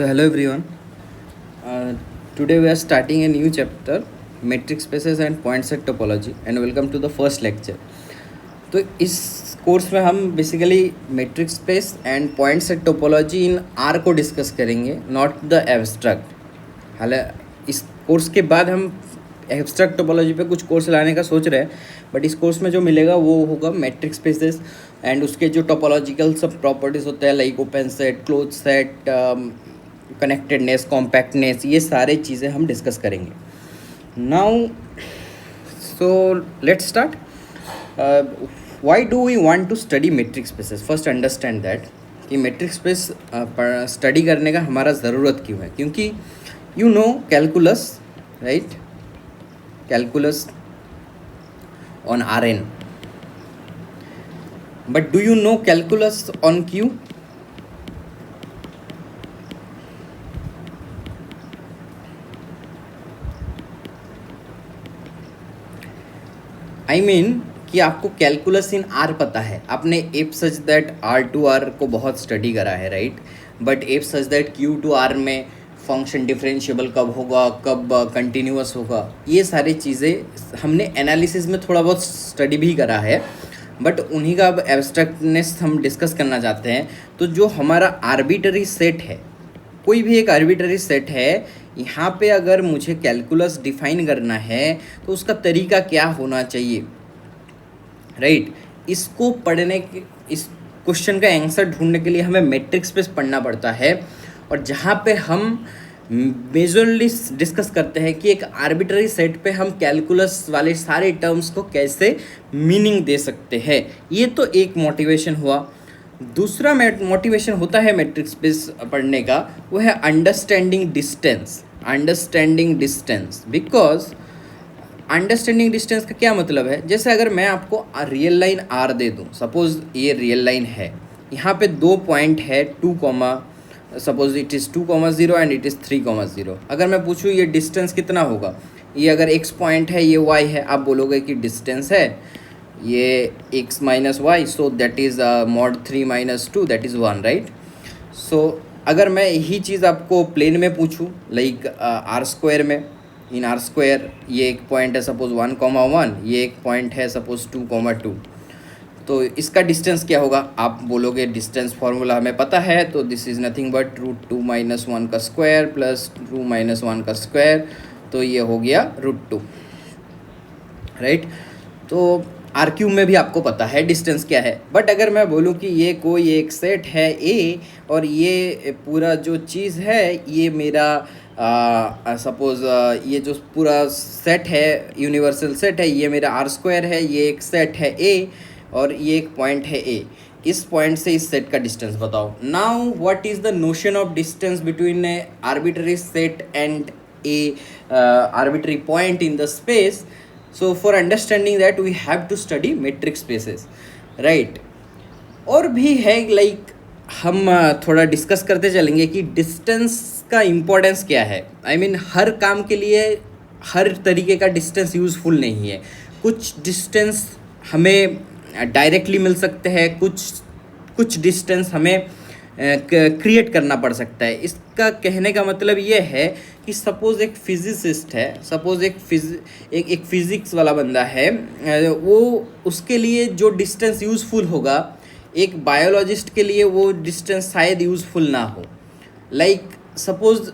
So hello everyone. Uh, Today we are starting a new chapter, metric spaces and point set topology, and welcome to the first lecture. तो इस course में हम basically metric space and point set topology in R को discuss करेंगे, not the abstract. हालांकि इस course के बाद हम एब्स्ट्रैक्ट टोपोलॉजी पे कुछ कोर्स लाने का सोच रहे हैं, बट इस कोर्स में जो मिलेगा वो होगा मेट्रिक स्पेसेस एंड उसके जो टोपोलॉजिकल सब प्रॉपर्टीज़ होते हैं like open set, close set, connectedness, compactness, ये सारे चीज़ें हम डिस्कस करेंगे now. So let's start. Why do we want to study metric spaces? First understand that कि मेट्रिक स्पेस स्टडी करने का हमारा ज़रूरत क्यों है। क्योंकि you know calculus, right? Calculus on R N, but do you know calculus on Q? I mean कि आपको कैलकुलस इन आर पता है, आपने F such that R to R को बहुत स्टडी करा है, right? But F such that Q to R में फंक्शन डिफरेंशिएबल कब होगा, कब कंटिन्यूअस होगा, ये सारी चीज़ें हमने एनालिसिस में थोड़ा बहुत स्टडी भी करा है, बट उन्हीं का अब एब्स्ट्रैक्टनेस हम डिस्कस करना चाहते हैं। तो जो हमारा आर्बिटरी सेट है, कोई भी एक आर्बिटरी सेट है, यहाँ पे अगर मुझे कैलकुलस डिफाइन करना है तो उसका तरीका क्या होना चाहिए, राइट? इसको पढ़ने के, इस क्वेश्चन का आंसर ढूंढने के लिए हमें मैट्रिक्स स्पेस पढ़ना पड़ता है, और जहाँ पे हम मेजरली डिस्कस करते हैं कि एक आर्बिट्ररी सेट पे हम कैलकुलस वाले सारे टर्म्स को कैसे मीनिंग दे सकते हैं। ये तो एक मोटिवेशन हुआ। दूसरा मोटिवेशन होता है मैट्रिक्स स्पेस पढ़ने का, वो है understanding distance. Understanding distance, because understanding distance का क्या मतलब है? जैसे अगर मैं आपको रियल लाइन आर दे दूँ, सपोज ये रियल लाइन है, यहाँ पे दो पॉइंट है, suppose it is 2,0 and it is 3,0। अगर मैं पूछूँ ये डिस्टेंस कितना होगा, ये अगर x पॉइंट है, ये y है, आप बोलोगे कि डिस्टेंस है ये x minus y, so that is mod 3 - 2, that is 1, right? So अगर मैं यही चीज़ आपको प्लेन में पूछूँ, लाइक आर स्क्वायर में, इन आर स्क्वायर ये एक पॉइंट है सपोज 1,1, ये एक पॉइंट है सपोज 2,2, तो इसका डिस्टेंस क्या होगा? आप बोलोगे डिस्टेंस फार्मूला हमें पता है, तो दिस इज़ नथिंग बट √2 - 1 का स्क्वायर प्लस 2 - 1 का स्क्वायर, तो ये हो गया √2, राइट? तो आर क्यूब में भी आपको पता है डिस्टेंस क्या है। बट अगर मैं बोलूँ कि ये कोई एक सेट है ए, और ये पूरा जो चीज़ है ये मेरा सपोज ये जो पूरा सेट है, यूनिवर्सल सेट है, ये मेरा आर स्क्वायर है, ये एक सेट है ए, और ये एक पॉइंट है ए, इस पॉइंट से इस सेट का डिस्टेंस बताओ। Now what is the notion of distance between a arbitrary set and a arbitrary point in the space? So for understanding that we have to study metric spaces, right? और भी है, like हम थोड़ा discuss करते चलेंगे कि distance का importance क्या है। आई मीन हर काम के लिए हर तरीके का डिस्टेंस यूज़फुल नहीं है। कुछ डिस्टेंस हमें डायरेक्टली मिल सकते हैं, कुछ डिस्टेंस हमें क्रिएट करना पड़ सकता है। इसका कहने का मतलब ये है कि सपोज़ एक फिजिसिस्ट है, सपोज़ एक फिज़िक्स वाला बंदा है, वो उसके लिए जो डिस्टेंस यूज़फुल होगा, एक बायोलॉजिस्ट के लिए वो डिस्टेंस शायद यूज़फुल ना हो। लाइक सपोज़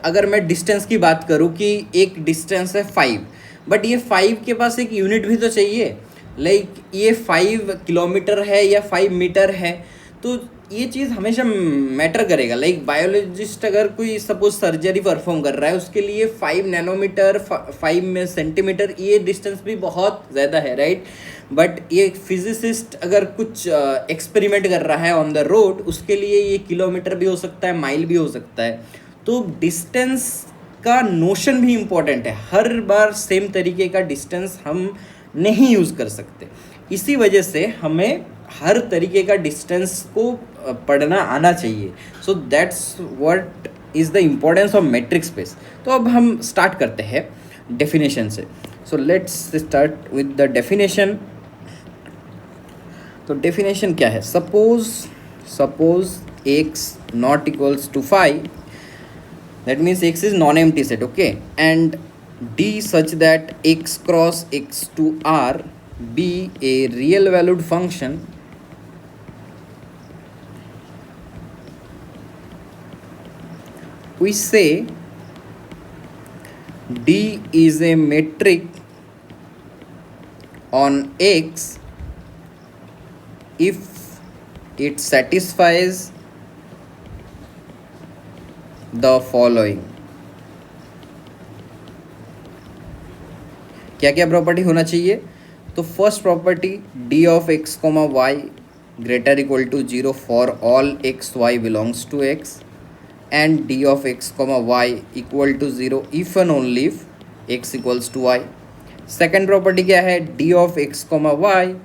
अगर मैं डिस्टेंस की बात करूँ कि एक डिस्टेंस है 5, बट ये 5 के पास एक यूनिट भी तो चाहिए। लाइक ये 5 किलोमीटर है या 5 मीटर है, तो ये चीज़ हमेशा मैटर करेगा। लाइक बायोलॉजिस्ट अगर कोई सपोज सर्जरी परफॉर्म कर रहा है, उसके लिए 5 नैनोमीटर, 5 सेंटीमीटर, ये डिस्टेंस भी बहुत ज़्यादा है, राइट? बट ये फिजिसिस्ट अगर कुछ एक्सपेरिमेंट कर रहा है ऑन द रोड, उसके लिए ये किलोमीटर भी हो सकता है, माइल भी हो सकता है। तो डिस्टेंस का नोशन भी इम्पॉर्टेंट है। हर बार सेम तरीके का डिस्टेंस हम नहीं यूज़ कर सकते, इसी वजह से हमें हर तरीके का डिस्टेंस को पढ़ना आना चाहिए। So that's what is the importance of metric space. तो अब हम स्टार्ट करते हैं डेफिनेशन से। So let's start with the definition. तो डेफिनेशन क्या है? Suppose x not equals to 5 that means X is non-empty set, okay, and D such that X cross X to R be a real valued function we say D is a metric on X if it satisfies the following. क्या क्या property होना चाहिए? तो first property D of x comma Y greater equal to 0 for all x Y belongs to X, and D of x comma Y equal to 0 if and only if X equals to Y. Second property क्या है? D of x comma Y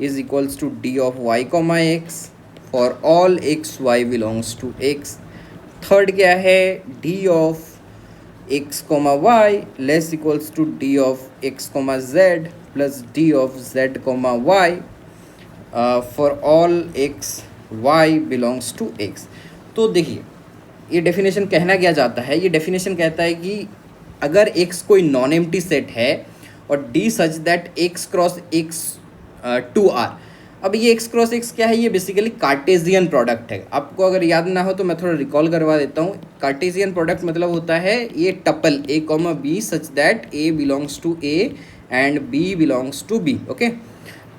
is equals to D of Y comma X for all x Y belongs to X. Third क्या है? D of x comma y less equals to d of x comma z plus d of z comma y for all x y belongs to x. तो देखिए ये definition कहना क्या चाहता है? ये डेफिनेशन कहता है कि अगर x कोई नॉन एम्प्टी सेट है और d such that x cross x to r. अब ये x क्रॉस x क्या है? ये बेसिकली कार्टेशियन प्रोडक्ट है. आपको अगर याद ना हो तो मैं थोड़ा रिकॉल करवा देता हूँ. कार्टेशियन प्रोडक्ट मतलब होता है ये tuple a comma b such that a belongs to a and b belongs to b. Okay,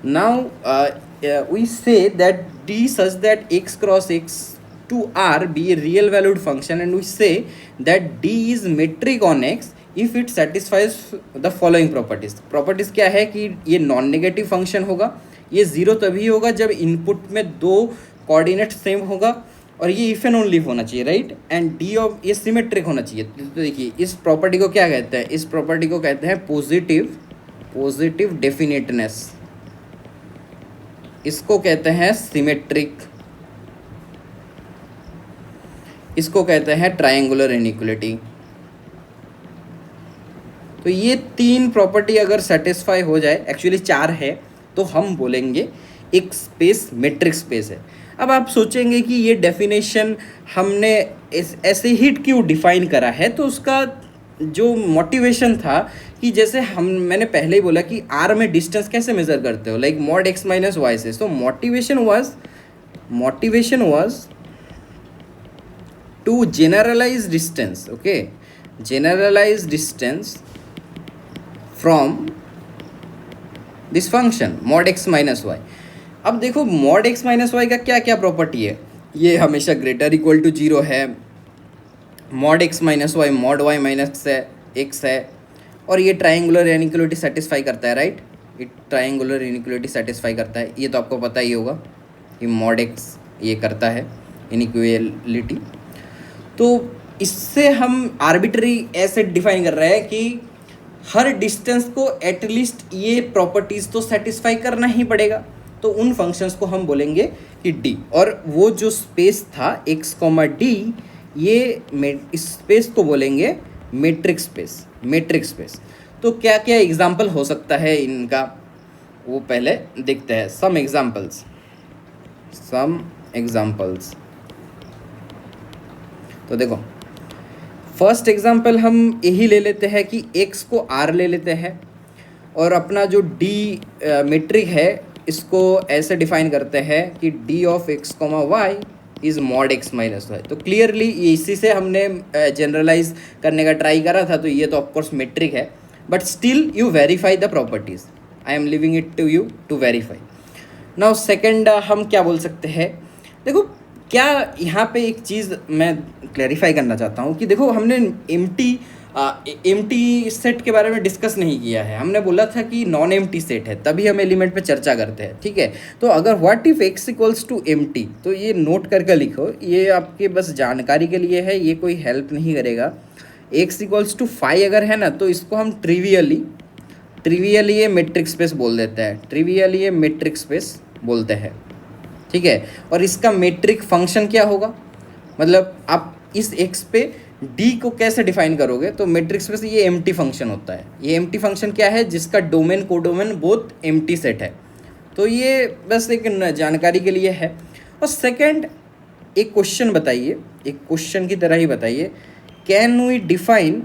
now we say that d such that x cross x to r be a real valued function, and we say that d is metric on x if it satisfies the following properties. Properties क्या है कि ये non negative function होगा, ये zero तभी होगा जब input में दो कोऑर्डिनेट सेम होगा, और ये इफ एंड ओनली होना चाहिए, राइट, एंड डी ऑफ ये सिमेट्रिक होना चाहिए. तो देखिए इस प्रॉपर्टी को क्या कहते हैं? इस प्रॉपर्टी को कहते हैं पॉजिटिव डेफिनेटनेस. इसको कहते हैं सिमेट्रिक. इसको कहते हैं ट्रायंगुलर इनइक्वालिटी. तो ये तीन प्रॉपर्टी अगर सेटिस्फाई हो जाए, एक्चुअली चार है, तो हम बोलेंगे एक स्पेस मेट्रिक स्पेस है. अब आप सोचेंगे कि ये डेफिनेशन हमने ऐसे ही क्यों डिफाइन करा है? तो उसका जो मोटिवेशन था कि जैसे मैंने पहले ही बोला कि आर में डिस्टेंस कैसे मेज़र करते हो, like mod x minus Y से. तो motivation was to generalize distance, okay, generalize distance from this function mod x minus y. अब देखो mod x minus y का क्या क्या प्रॉपर्टी है? ये हमेशा ग्रेटर इक्वल टू 0 है, mod x minus y mod y minus x है, और ये ट्राइंगुलर इनइक्वालिटी सेटिस्फाई करता है, राइट. ये ट्राइंगुलर इनइक्वालिटी सेटिस्फाई करता है, ये तो आपको पता ही होगा कि mod x ये करता है इनइक्वालिटी. तो इससे हम आर्बिट्री ऐसे डिफाइन कर रहे हैं कि हर डिस्टेंस को एटलीस्ट ये प्रॉपर्टीज़ तो सेटिस्फाई करना ही पड़ेगा. तो उन फंक्शंस को हम बोलेंगे कि डी, और वो जो स्पेस था x कॉमा डी, ये इस स्पेस को बोलेंगे मेट्रिक स्पेस. तो क्या क्या एग्जाम्पल हो सकता है इनका, वो पहले देखते हैं. Some examples. तो देखो फर्स्ट एग्जांपल हम यही ले लेते हैं कि x को r ले लेते हैं, और अपना जो d मेट्रिक है इसको ऐसे डिफाइन करते हैं कि d of x comma Y is mod x minus Y. तो क्लियरली इसी से हमने जनरलाइज करने का ट्राई करा था. तो ये तो ऑफकोर्स मेट्रिक है, but still you verify the properties. I am leaving it to you to verify. Now second हम क्या बोल सकते हैं? देखो क्या यहाँ पे एक चीज़ मैं क्लैरिफाई करना चाहता हूँ कि देखो हमने एम्प्टी सेट के बारे में डिस्कस नहीं किया है. हमने बोला था कि नॉन एम्प्टी सेट है, तभी हम एलिमेंट पे चर्चा करते हैं, ठीक है. तो अगर what if x equals to empty, तो ये नोट करके लिखो, ये आपके बस जानकारी के लिए है, ये कोई हेल्प नहीं करेगा. x इक्वल्स टू 5 अगर है ना, तो इसको हम ट्रिवियली ये मेट्रिक स्पेस बोल देते हैं. ट्रिवियली ये मेट्रिक स्पेस बोलते हैं, ठीक है. और इसका मेट्रिक फंक्शन क्या होगा? मतलब आप इस x पे d को कैसे डिफाइन करोगे? तो मेट्रिक स्पेस ये एम्प्टी फंक्शन होता है. ये एम्प्टी फंक्शन क्या है? जिसका domain codomain both empty set है. तो ये बस एक जानकारी के लिए है. और सेकंड एक क्वेश्चन बताइए, एक क्वेश्चन की तरह ही बताइए can we define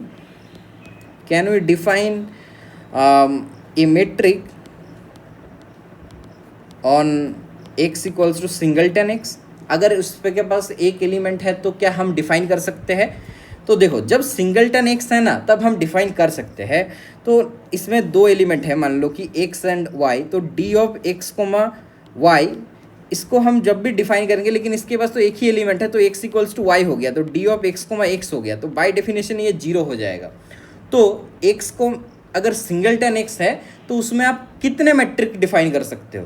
a metric on x equals to singleton x? अगर उस पे के पास एक एलिमेंट है तो क्या हम डिफाइन कर सकते हैं? तो देखो, जब सिंगलटन x है ना तब हम डिफाइन कर सकते हैं। तो इसमें दो एलिमेंट है, मान लो कि x एंड y, तो d ऑफ x y, इसको हम जब भी डिफाइन करेंगे, लेकिन इसके पास तो एक ही एलिमेंट है तो x इक्वल्स टू y हो गया, तो d ऑफ x हो गया, तो बाय डेफिनेशन ये 0 हो जाएगा। तो x को अगर सिंगलटन x है तो उसमें आप कितने मैट्रिक डिफाइन कर सकते हो,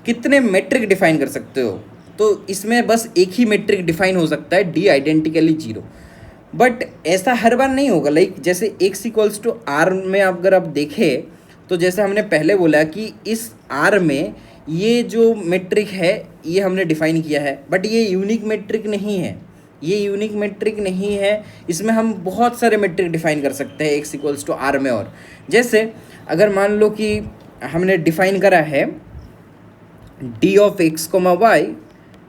कितने मैट्रिक डिफाइन कर सकते हो? तो इसमें बस एक ही मैट्रिक डिफाइन हो सकता है, d आइडेंटिकली 0। बट ऐसा हर बार नहीं होगा। लाइक जैसे x इक्वल्स टू r में अगर आप देखें तो जैसे हमने पहले बोला कि इस r में ये जो मैट्रिक है ये हमने डिफाइन किया है, बट ये यूनिक मैट्रिक नहीं है, ये यूनिक मैट्रिक नहीं है। इसमें हम बहुत सारे मैट्रिक डिफाइन कर सकते हैं x इक्वल्स टू r में। और जैसे अगर मान लो कि हमने डिफाइन करा है d of x y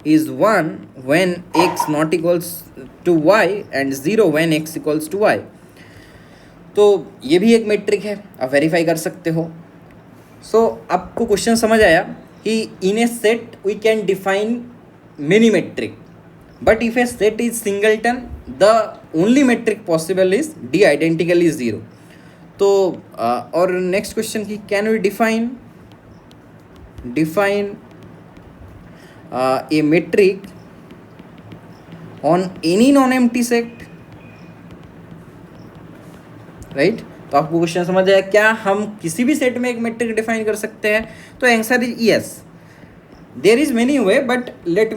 is 1 when x not equals to y and 0 when x equals to y, तो ये भी एक मैट्रिक है, आप वेरीफाई कर सकते हो। सो आपको क्वेश्चन समझ आया कि in a set we can define many metric, but if a set is singleton the only metric possible is d identically 0। तो और नेक्स्ट क्वेश्चन की, can we define a metric on any non-empty set, right? तो आपको question समझ आया, क्या हम किसी भी सेट में एक मैट्रिक डिफाइन कर सकते हैं? तो answer is yes. There is many way, but let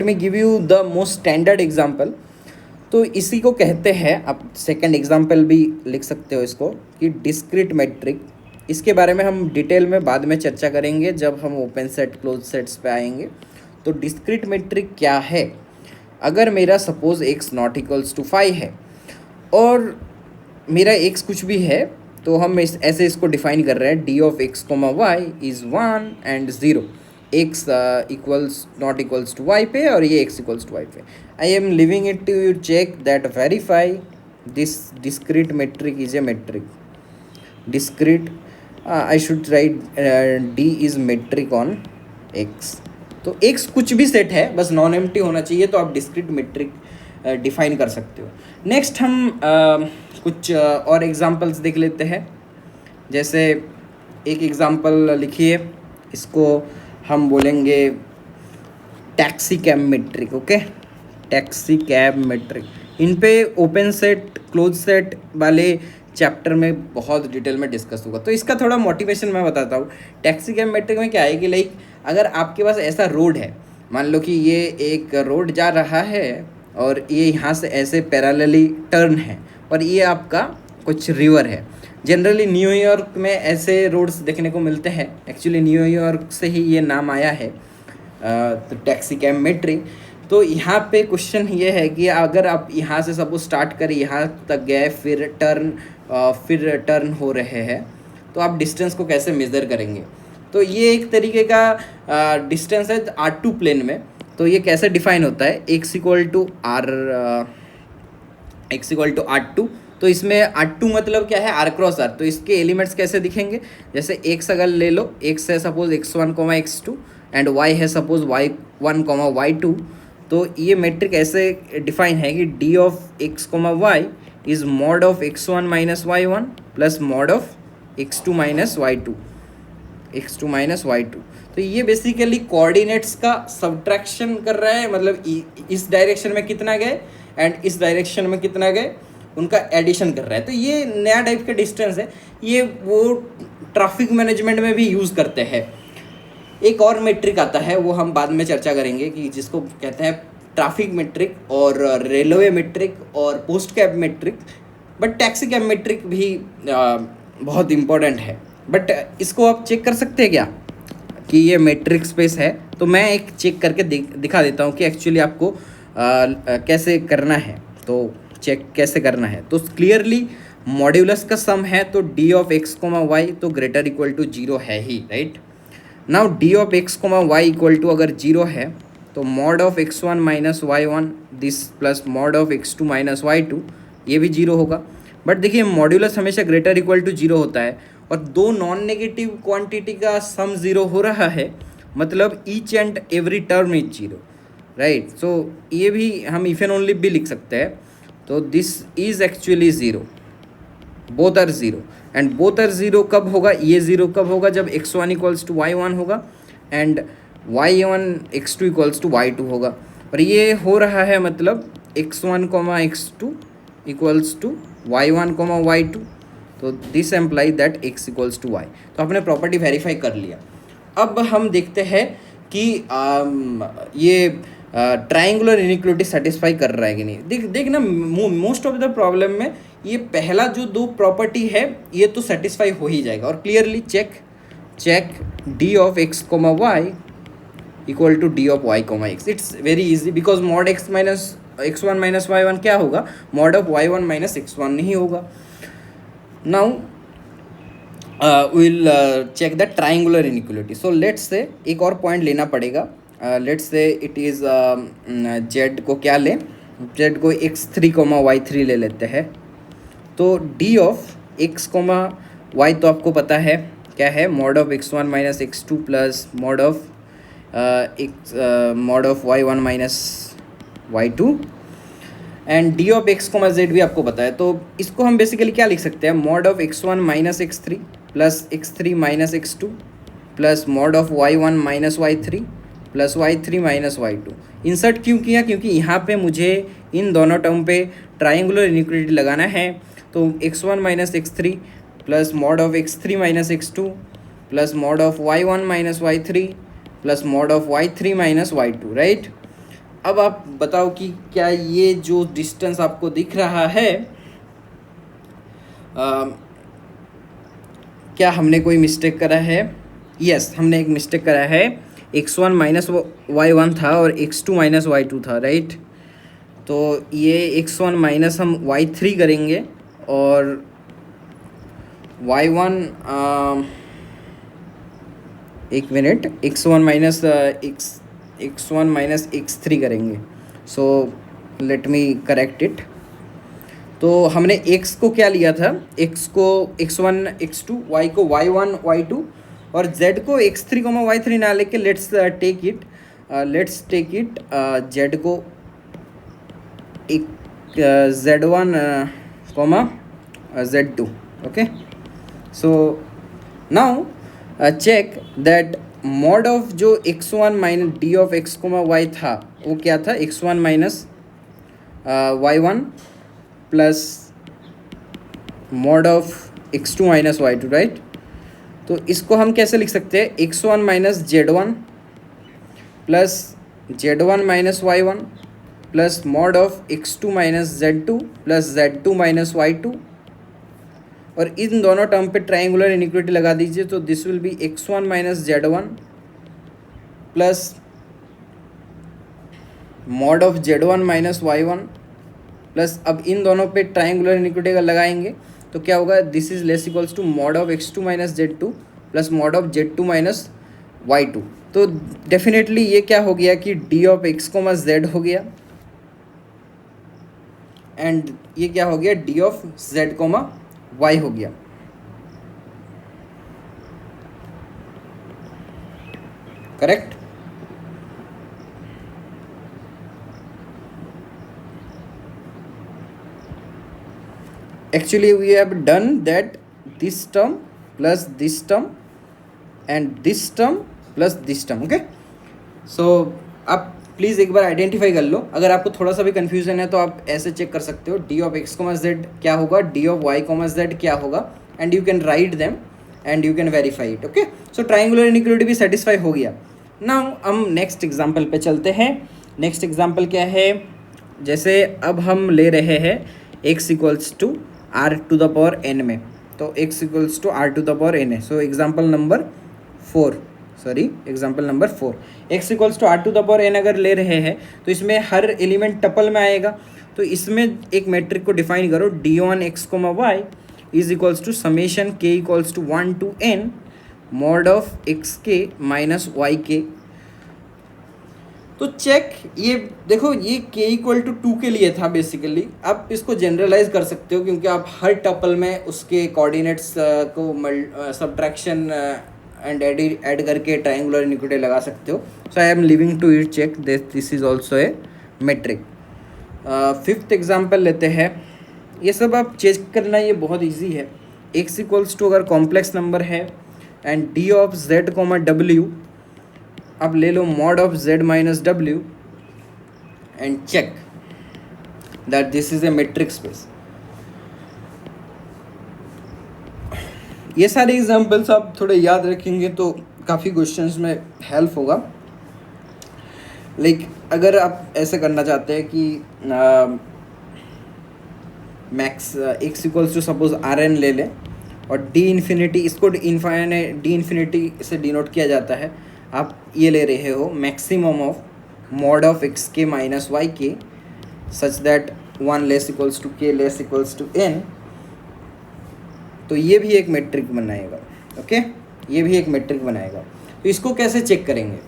me give you the most standard example. तो इसी को कहते हैं, आप सेकंड एग्जाम्पल भी लिख सकते हो इसको, कि डिस्क्रीट मैट्रिक। इसके बारे में हम डिटेल में बाद में चर्चा करेंगे जब हम ओपन सेट क्लोज सेट्स पे आएंगे। तो डिस्क्रीट मैट्रिक क्या है? अगर मेरा suppose x not equals to 5 है और मेरा x कुछ भी है, तो हम ऐसे इसको डिफाइन कर रहे हैं, d of x y is 1 and 0, x equals not equals to y पे और ये x इक्वल्स टू y पे। I am leaving it to check that verify this discrete metric is a metric. Discrete I should write d is metric on x। तो x कुछ भी set है, बस non empty होना चाहिए, तो आप डिस्क्रीट मैट्रिक डिफाइन कर सकते हो। नेक्स्ट हम कुछ और एग्जांपल्स देख लेते हैं। जैसे एक एग्जांपल लिखिए, इसको हम बोलेंगे taxi cab metric. Okay, taxi cab metric. इन पे ओपन सेट क्लोज सेट वाले चैप्टर में बहुत डिटेल में डिस्कस होगा, तो इसका थोड़ा मोटिवेशन मैं बताता हूँ। टैक्सी कैब मैट्रिक में क्या है कि लाइक अगर आपके पास ऐसा रोड है, मान लो कि ये एक रोड जा रहा है और ये यहाँ से ऐसे पैरेलली टर्न है और ये आपका कुछ रिवर है। जनरली न्यूयॉर्क में ऐसे रोड्स देखने को मिलते हैं, एक्चुअली न्यूयॉर्क से ही ये नाम आया है, तो टैक्सी कैब मैट्रिक। तो यहाँ पे क्वेश्चन ये है कि अगर आप यहाँ से सपोज स्टार्ट करें, यहाँ तक गए, फिर टर्न हो रहे हैं, तो आप डिस्टेंस को कैसे मेज़र करेंगे? तो ये एक तरीके का डिस्टेंस है R2 प्लेन में। तो ये कैसे डिफाइन होता है? x equal to R2। तो इसमें R2 मतलब क्या है? R cross R। तो इसके एलिमेंट्स कैसे दिखेंगे? जैसे x अगर ले लो, x है suppose x1, x2 and y है सपोज y1, y2। तो ये मैट्रिक ऐसे डिफाइन है कि d of x, y is mod of x1 minus y1 plus mod of x2 minus y2। तो ये बेसिकली कोऑर्डिनेट्स का सब्ट्रैक्शन कर रहा है, मतलब इस डायरेक्शन में कितना गए एंड इस डायरेक्शन में कितना गए, उनका एडिशन कर रहा है। तो ये नया टाइप का डिस्टेंस है, ये वो ट्रैफिक मैनेजमेंट में भी यूज़ करते हैं। एक और मैट्रिक आता है, वो हम बाद में चर्चा करेंगे, कि जिसको कहते हैं ट्रैफिक मैट्रिक और रेलवे मैट्रिक और post cab metric. But taxi cab metric भी बहुत इम्पोर्टेंट है। बट इसको आप चेक कर सकते हैं क्या कि ये मैट्रिक स्पेस है? तो मैं एक चेक करके दिखा देता हूँ कि एक्चुअली आपको कैसे करना है। तो चेक कैसे करना है, तो क्लियरली मॉड्यूलस का सम है, तो d ऑफ x, y तो ग्रेटर इक्वल टू 0 है ही, right? Now d of x, y equal to अगर 0 है तो mod of x1 minus y1 this plus mod of x2 minus y2 ये भी जीरो होगा। बट देखिए मॉड्यूलस हमेशा ग्रेटर इक्वल टू जीरो होता है और दो नॉन नेगेटिव क्वांटिटी का सम जीरो हो रहा है, मतलब each and every term is zero, right. So ये भी हम इफ एंड ओनली भी लिख सकते हैं। तो this is actually zero, both are zero and both are zero कब होगा, ये ज़ीरो कब होगा, जब x1 इक्वल्स टू y1 होगा and y1 x2 equals to y2 होगा। और ये हो रहा है मतलब x1 x2 equals to y1 y2, तो this implies that x equals to y। तो आपने प्रॉपर्टी वेरीफाई कर लिया। अब हम देखते हैं कि ये ट्राइंगुलर इनइक्वालिटी सेटिस्फाई कर रहा है कि नहीं। देखना मोस्ट ऑफ द प्रॉब्लम में ये पहला जो दो प्रॉपर्टी है ये तो सेटिस्फाई हो ही जाएगा। और clearly check D of x comma Y equal to D of Y comma X. It's very easy because mod x minus x1 minus y1 क्या होगा, mod of y1 minus x1 नहीं होगा। Now will check the triangular inequality. So let's say एक और point लेना पड़ेगा। Let's say it is Z को क्या ले, जेड को x3 y3 ले लेते हैं। तो डी ऑफ x y तो आपको पता है क्या है, mod of x1 minus x2 plus mod of y1 minus y2 and D of x z भी आपको पता है। तो इसको हम बेसिकली क्या लिख सकते हैं, mod of x1 minus x3 plus x3 minus x2 plus mod of y1 minus y3 plus y3 minus y2। Insert क्यों किया, क्योंकि यहाँ पे मुझे इन दोनों टर्म पे ट्राइंगुलर इनइक्वालिटी लगाना है। तो x1 minus x3 plus mod of x3 minus x2 plus mod of y1 minus y3 plus mod of y3 minus y2, right. अब आप बताओ कि क्या ये जो डिस्टेंस आपको दिख रहा है क्या हमने कोई मिस्टेक करा है? यस, हमने एक मिस्टेक करा है। x1 माइनस y1 था और x2 माइनस y2 था, राइट। तो ये x1 माइनस हम y3 करेंगे और y1 एक minute, x1 minus x1 minus x3 करेंगे। So let me correct it. तो हमने x को क्या लिया था, x को x1 x2, y को y1 y2 और z को x3 y3 ना लेके लेट्स टेक इट z को एक z1 z2, okay. So now check that mod of जो x1 minus D of x y था वो क्या था, x1 minus y1 plus mod of x2 minus y2, right. तो इसको हम कैसे लिख सकते हैं, x1 minus z1 plus z1 minus y1 plus mod of x2 minus z2 plus z2 minus y2 और इन दोनों टर्म पे ट्राइंगुलर इनइक्वालिटी लगा दीजिए। तो this will B x1 minus z1 plus mod of z1 minus y1 plus अब इन दोनों पे triangular inequality का लगाएंगे तो क्या होगा, this is less equals to mod of x2 minus z2 plus mod of z2 minus y2। तो definitely ये क्या हो गया कि d ऑफ x z हो गया एंड ये क्या हो गया, d ऑफ z y हो गया। Correct. Actually we have done that this term plus this term and this term plus this term, okay। so आप प्लीज़ एक बार आइडेंटिफाई कर लो। अगर आपको थोड़ा सा भी कन्फ्यूजन है तो आप ऐसे चेक कर सकते हो, डी ऑफ x z क्या होगा, डी ऑफ y z क्या होगा and you can write them and you can verify it, okay. So triangular inequality भी सेटिस्फाई हो गया। नाउ हम नेक्स्ट एग्जांपल पे चलते हैं। नेक्स्ट एग्जांपल क्या है, जैसे अब हम ले रहे हैं x equals to r to the power n में, तो x equals to r to the power n है। So example number 4 x equals to r to the power n अगर ले रहे हैं तो इसमें हर एलिमेंट टपल में आएगा। तो इसमें एक मैट्रिक को डिफाइन करो, d1 x y is equals to summation k equals to 1 to n mod of x k minus y k तो चेक, ये देखो ये k इक्वल टू 2 के लिए था बेसिकली। आप इसको जनरलाइज कर सकते हो क्योंकि आप हर टपल में उसके कोऑर्डिनेट्स को सब्ट्रैक्शन एंड ऐड करके ट्रायंगुलर इनिक्विटी लगा सकते हो। So I am leaving to it check this is also a metric. Fifth example लेते हैं। ये सब आप चेक करना, ये बहुत ईजी है। x इक्वल्स टू अगर कॉम्प्लेक्स नंबर है and d of z comma w, अब ले लो mod of z minus w and check that this is a metric space. ये सारे एग्जाम्पल्स आप थोड़े याद रखेंगे तो काफ़ी क्वेश्चंस में हेल्प होगा। लाइक अगर आप ऐसे करना चाहते हैं कि max x equals to suppose Rn ले लें और d इन्फिनिटी, इसको d इन्फिनिटी से डिनोट किया जाता है। आप ये ले रहे हो maximum of mod of x के माइनस वाई के such that 1 less equals to k less equals to n, तो ये भी एक मेट्रिक बनाएगा। ओके, ये भी एक मेट्रिक बनाएगा। तो इसको कैसे चेक करेंगे?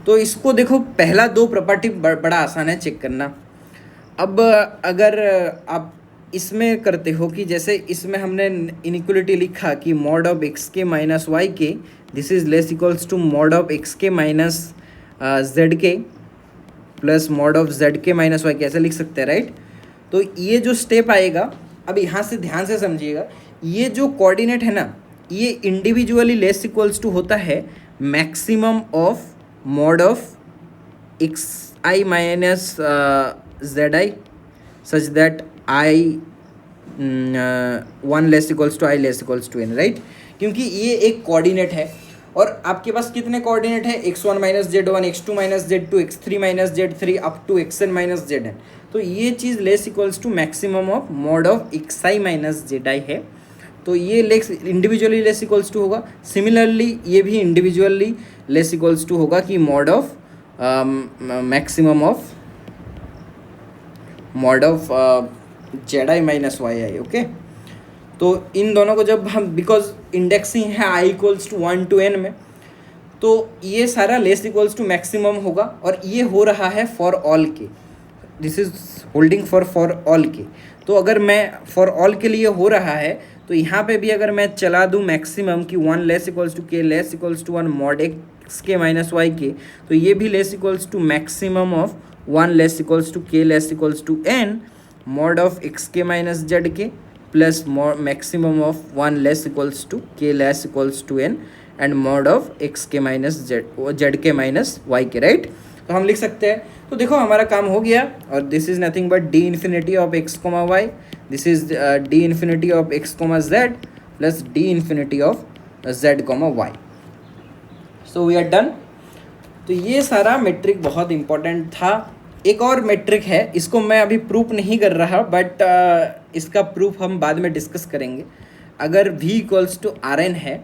तो इसको देखो, पहला दो प्रॉपर्टी बड़ा आसान है चेक करना। अब अगर आप इसमें करते हो कि जैसे इसमें हमने इनइक्वलिटी लिखा कि मॉड ऑफ एक्स के माइनस वाई के this is less equals to mod of x के माइनस जेड के प्लस मॉड ऑफ जेड के माइनस वाई के, ऐसे लिख सकते हैं राइट। तो ये जो स्टेप आएगा, अब यहाँ से ध्यान से समझिएगा, ये जो कोऑर्डिनेट है ना, ये इंडिविजुअली लेस इक्वल्स टू होता है maximum of mod of x i minus z i such that i 1 less equals to i less equals to n right. क्योंकि ये एक कोऑर्डिनेट है और आपके पास कितने कोऑर्डिनेट है, x1 minus z1, x2 minus z2, x3 minus z3 up to xn minus zn। तो ये चीज़ less equals to maximum of mod of xi minus zi है। तो ये less individually less equals to होगा। सिमिलरली ये भी इंडिविजुअली लेस इक्वल्स टू होगा कि mod of maximum of mod of z minus y. Okay, तो इन दोनों को जब हम, बिकॉज इंडेक्सिंग है i equals to 1 to n में, तो ये सारा लेस इक्वल्स टू मैक्सिमम होगा और ये हो रहा है फॉर ऑल के, this is holding for all के। तो अगर मैं फॉर ऑल के लिए हो रहा है तो यहाँ पे भी अगर मैं चला दूँ मैक्सिमम कि 1 less equals to k less equals to 1 mod x के माइनस वाई के, तो ये भी less equals to maximum of 1 less equals to k less equals to n mod of x के माइनस जेड के plus maximum of 1 less equals to k less equals to n and mod of x के minus z के minus Y k right. तो हम लिख सकते हैं। तो देखो हमारा काम हो गया और this is nothing but d infinity of x comma y, this is d infinity of x comma z plus d infinity of z comma y. So we are done. तो ये सारा मेट्रिक बहुत इंपॉर्टेंट था। एक और metric है, इसको मैं अभी प्रूफ नहीं कर रहा बट इसका प्रूफ हम बाद में डिस्कस करेंगे। अगर v equals to R n है,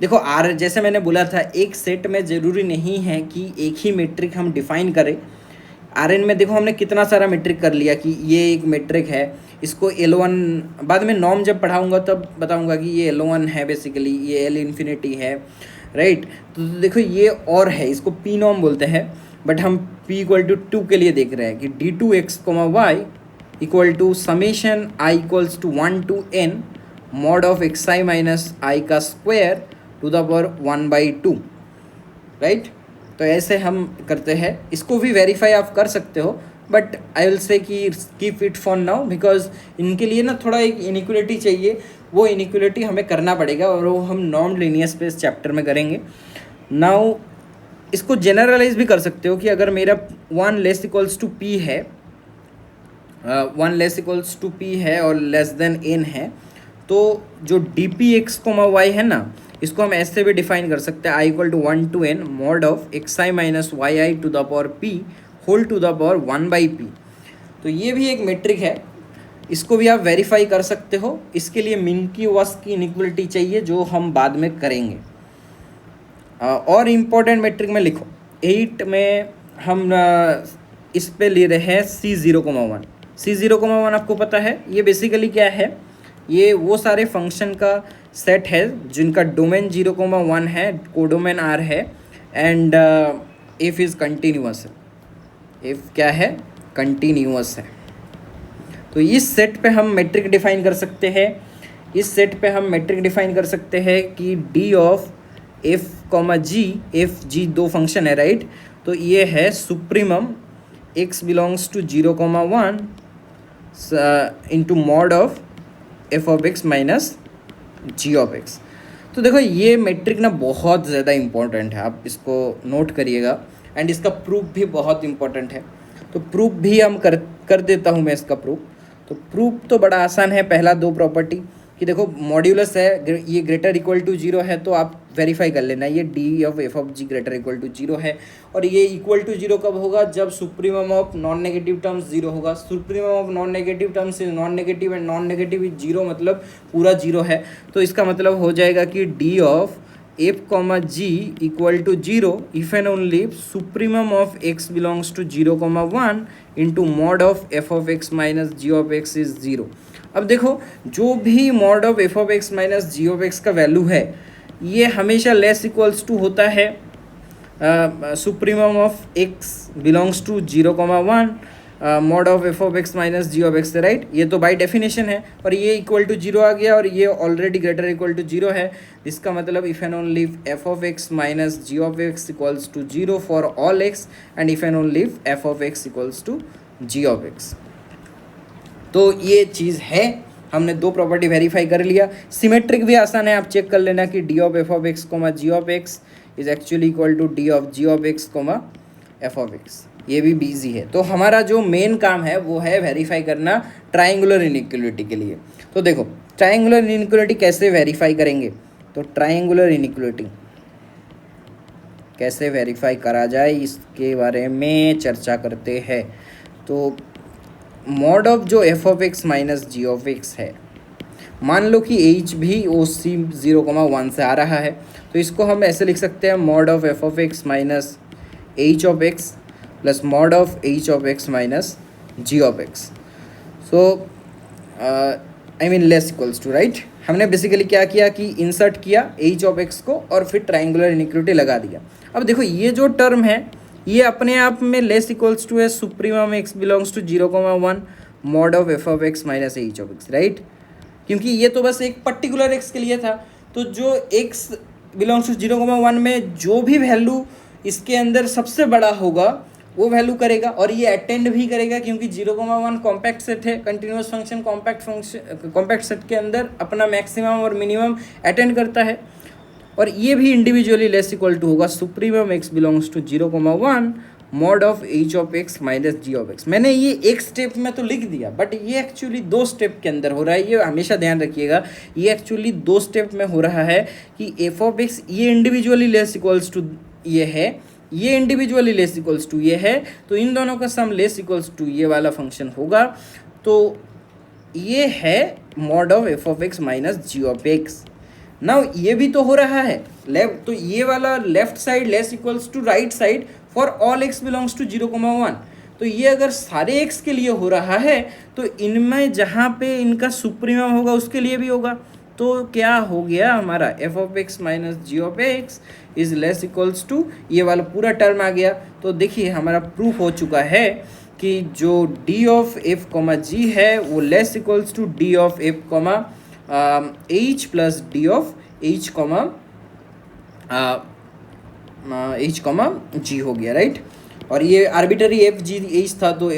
देखो आर, जैसे मैंने बोला था एक सेट में ज़रूरी नहीं है कि एक ही मेट्रिक हम डिफाइन करें। आर एन में देखो हमने कितना सारा मेट्रिक कर लिया कि ये एक मेट्रिक है, इसको L1, बाद में नॉर्म जब पढ़ाऊँगा तब बताऊँगा कि ये L1 है, बेसिकली ये L इन्फिनिटी है राइट। तो देखो ये और है, इसको P नॉर्म बोलते हैं बट हम p इक्वल टू 2 के लिए देख रहे हैं कि d2x comma Y equal to summation i equals to 1 to n mod of xi minus i का square to the power 1/2 right. तो ऐसे हम करते हैं। इसको भी वेरीफाई आप कर सकते हो बट आई विल से कि keep it for now, because इनके लिए ना थोड़ा एक इनइक्वलिटी चाहिए, वो इनइक्वलिटी हमें करना पड़ेगा और वो हम नॉन लीनियर स्पेस चैप्टर में करेंगे। नाउ इसको जनरलाइज भी कर सकते हो कि अगर मेरा 1 लेस इक्वल्स टू p है, 1 लेस इक्वल्स टू p है और लेस देन n है, तो जो d p x comma y है ना, इसको हम ऐसे भी डिफाइन कर सकते हैं i equal to 1 to n mod of x i minus y i to the power p whole to the power 1/p। तो ये भी एक मेट्रिक है, इसको भी आप वेरीफाई कर सकते हो। इसके लिए मिंकी वास की इनइक्वलिटी चाहिए जो हम बाद में करेंगे। और इम्पोर्टेंट मेट्रिक में लिखो 8 में हम इस पे ले रहे हैं C0,1। C0,1 आपको पता है ये बेसिकली क्या है, ये वो सारे फंक्शन का सेट है जिनका डोमेन 0,1 है, कोडोमेन R है एंड इफ इज़ कंटिन्यूअस है एफ क्या है, कंटिन्यूअस है। तो इस सेट पे हम मैट्रिक डिफाइन कर सकते हैं, इस सेट पे हम मैट्रिक डिफाइन कर सकते हैं कि d of f comma g, f g दो फंक्शन है राइट। तो ये है supremum x belongs to 0,1 into mod of f of x minus g of x. तो देखो ये मैट्रिक ना बहुत ज़्यादा इम्पोर्टेंट है, आप इसको नोट करिएगा, एंड इसका प्रूफ भी बहुत इम्पोर्टेंट है। तो प्रूफ भी हम कर देता हूँ मैं इसका प्रूफ। तो प्रूफ तो बड़ा आसान है, पहला दो प्रॉपर्टी कि देखो मॉड्यूलस है, ये ग्रेटर इक्वल टू 0 है तो आप वेरीफाई कर लेना, ये d of f of g greater equal to 0 है। और ये इक्वल टू 0 कब होगा, जब supremum of non negative terms 0 होगा। Supremum of non negative terms is non negative and non negative is 0, मतलब पूरा 0 है। तो इसका मतलब हो जाएगा कि d of f comma g equal to 0 if and only supremum of x belongs to 0,1 into mod of f of x minus g of x is 0। अब देखो जो भी mod of f of x minus g of x का value है ये हमेशा less equals to होता है supremum of x belongs to 0,1 mod of f of x minus g of x, right. ये तो बाय डेफिनेशन है, और ये इक्वल टू 0 आ गया और ये ऑलरेडी ग्रेटर इक्वल टू 0 है। इसका मतलब if and only f of x minus g of x equals to 0 for all x and if and only f of x equals to g of x. तो ये चीज़ है, हमने दो property verify कर लिया। सिमेट्रिक भी आसान है, आप चेक कर लेना कि d of f of x comma g of x is actually equal to D of g of x comma f of x, ये भी इजी है। तो हमारा जो मेन काम है वो है वेरीफाई करना ट्राइंगुलर इनइक्वलिटी के लिए। तो देखो ट्राइंगुलर इनइक्वलिटी कैसे वेरीफाई करेंगे, तो ट्राइंगुलर इनइक्वलिटी कैसे वेरीफाई करा जाए इसके बारे में चर्चा करते हैं। तो मॉड ऑफ जो f of x minus g of x है, मान लो कि एच भी ओ सी 0,1 से आ रहा है, तो इसको हम ऐसे लिख सकते हैं mod of f of x minus h of x plus mod of h of x minus g of x. So I mean less equals to, right. हमने बेसिकली क्या किया कि इंसर्ट किया एच ऑफ एक्स को और फिर triangular inequality लगा दिया। अब देखो ये जो टर्म है ये अपने आप में लेस इक्वल्स टू है supremum x belongs to 0,1 mod of f of x minus h of x, right. क्योंकि ये तो बस एक पर्टिकुलर एक्स के लिए था, तो जो एक्स बिलोंग्स टू 0,1 में जो भी वैल्यू इसके अंदर सबसे बड़ा होगा वो वैल्यू करेगा, और ये अटेंड भी करेगा क्योंकि 0,1 कॉम्पैक्ट सेट है। कंटिन्यूअस फंक्शन कॉम्पैक्ट सेट के अंदर अपना मैक्सिमम और मिनिमम अटेंड करता है, और ये भी इंडिविजुअली लेस इक्वल टू होगा supremum x belongs to 0,1 mod of h of x minus g of x. मैंने ये एक स्टेप में तो लिख दिया, बट ये एक्चुअली दो स्टेप के अंदर हो रहा है, ये हमेशा ध्यान रखिएगा। ये एक्चुअली दो स्टेप में हो रहा है कि एफ ऑफ एक्स ये इंडिविजुअली लेस इक्वल्स टू ये है, ये इंडिविजुअली लेस इक्वल्स टू ये है, तो इन दोनों का सम लेस इक्वल्स टू ये वाला फंक्शन होगा। तो ये है mod of f of x minus g of x. Now ये भी तो हो रहा है लेफ्ट, तो ये वाला left side less equals to right side for all x belongs to 0,1। तो ये अगर सारे एक्स के लिए हो रहा है तो इनमें जहाँ पे इनका सुप्रीमम होगा उसके लिए भी होगा। तो क्या हो गया हमारा f of x minus g of x is less equals to ये वाला पूरा टर्म आ गया। तो देखिए हमारा प्रूफ हो चुका है कि जो d of f comma g है वो less equals to D of f comma h plus d of h comma g हो गया, राइट। और ये आर्बिटरी एफ जी एच था, तो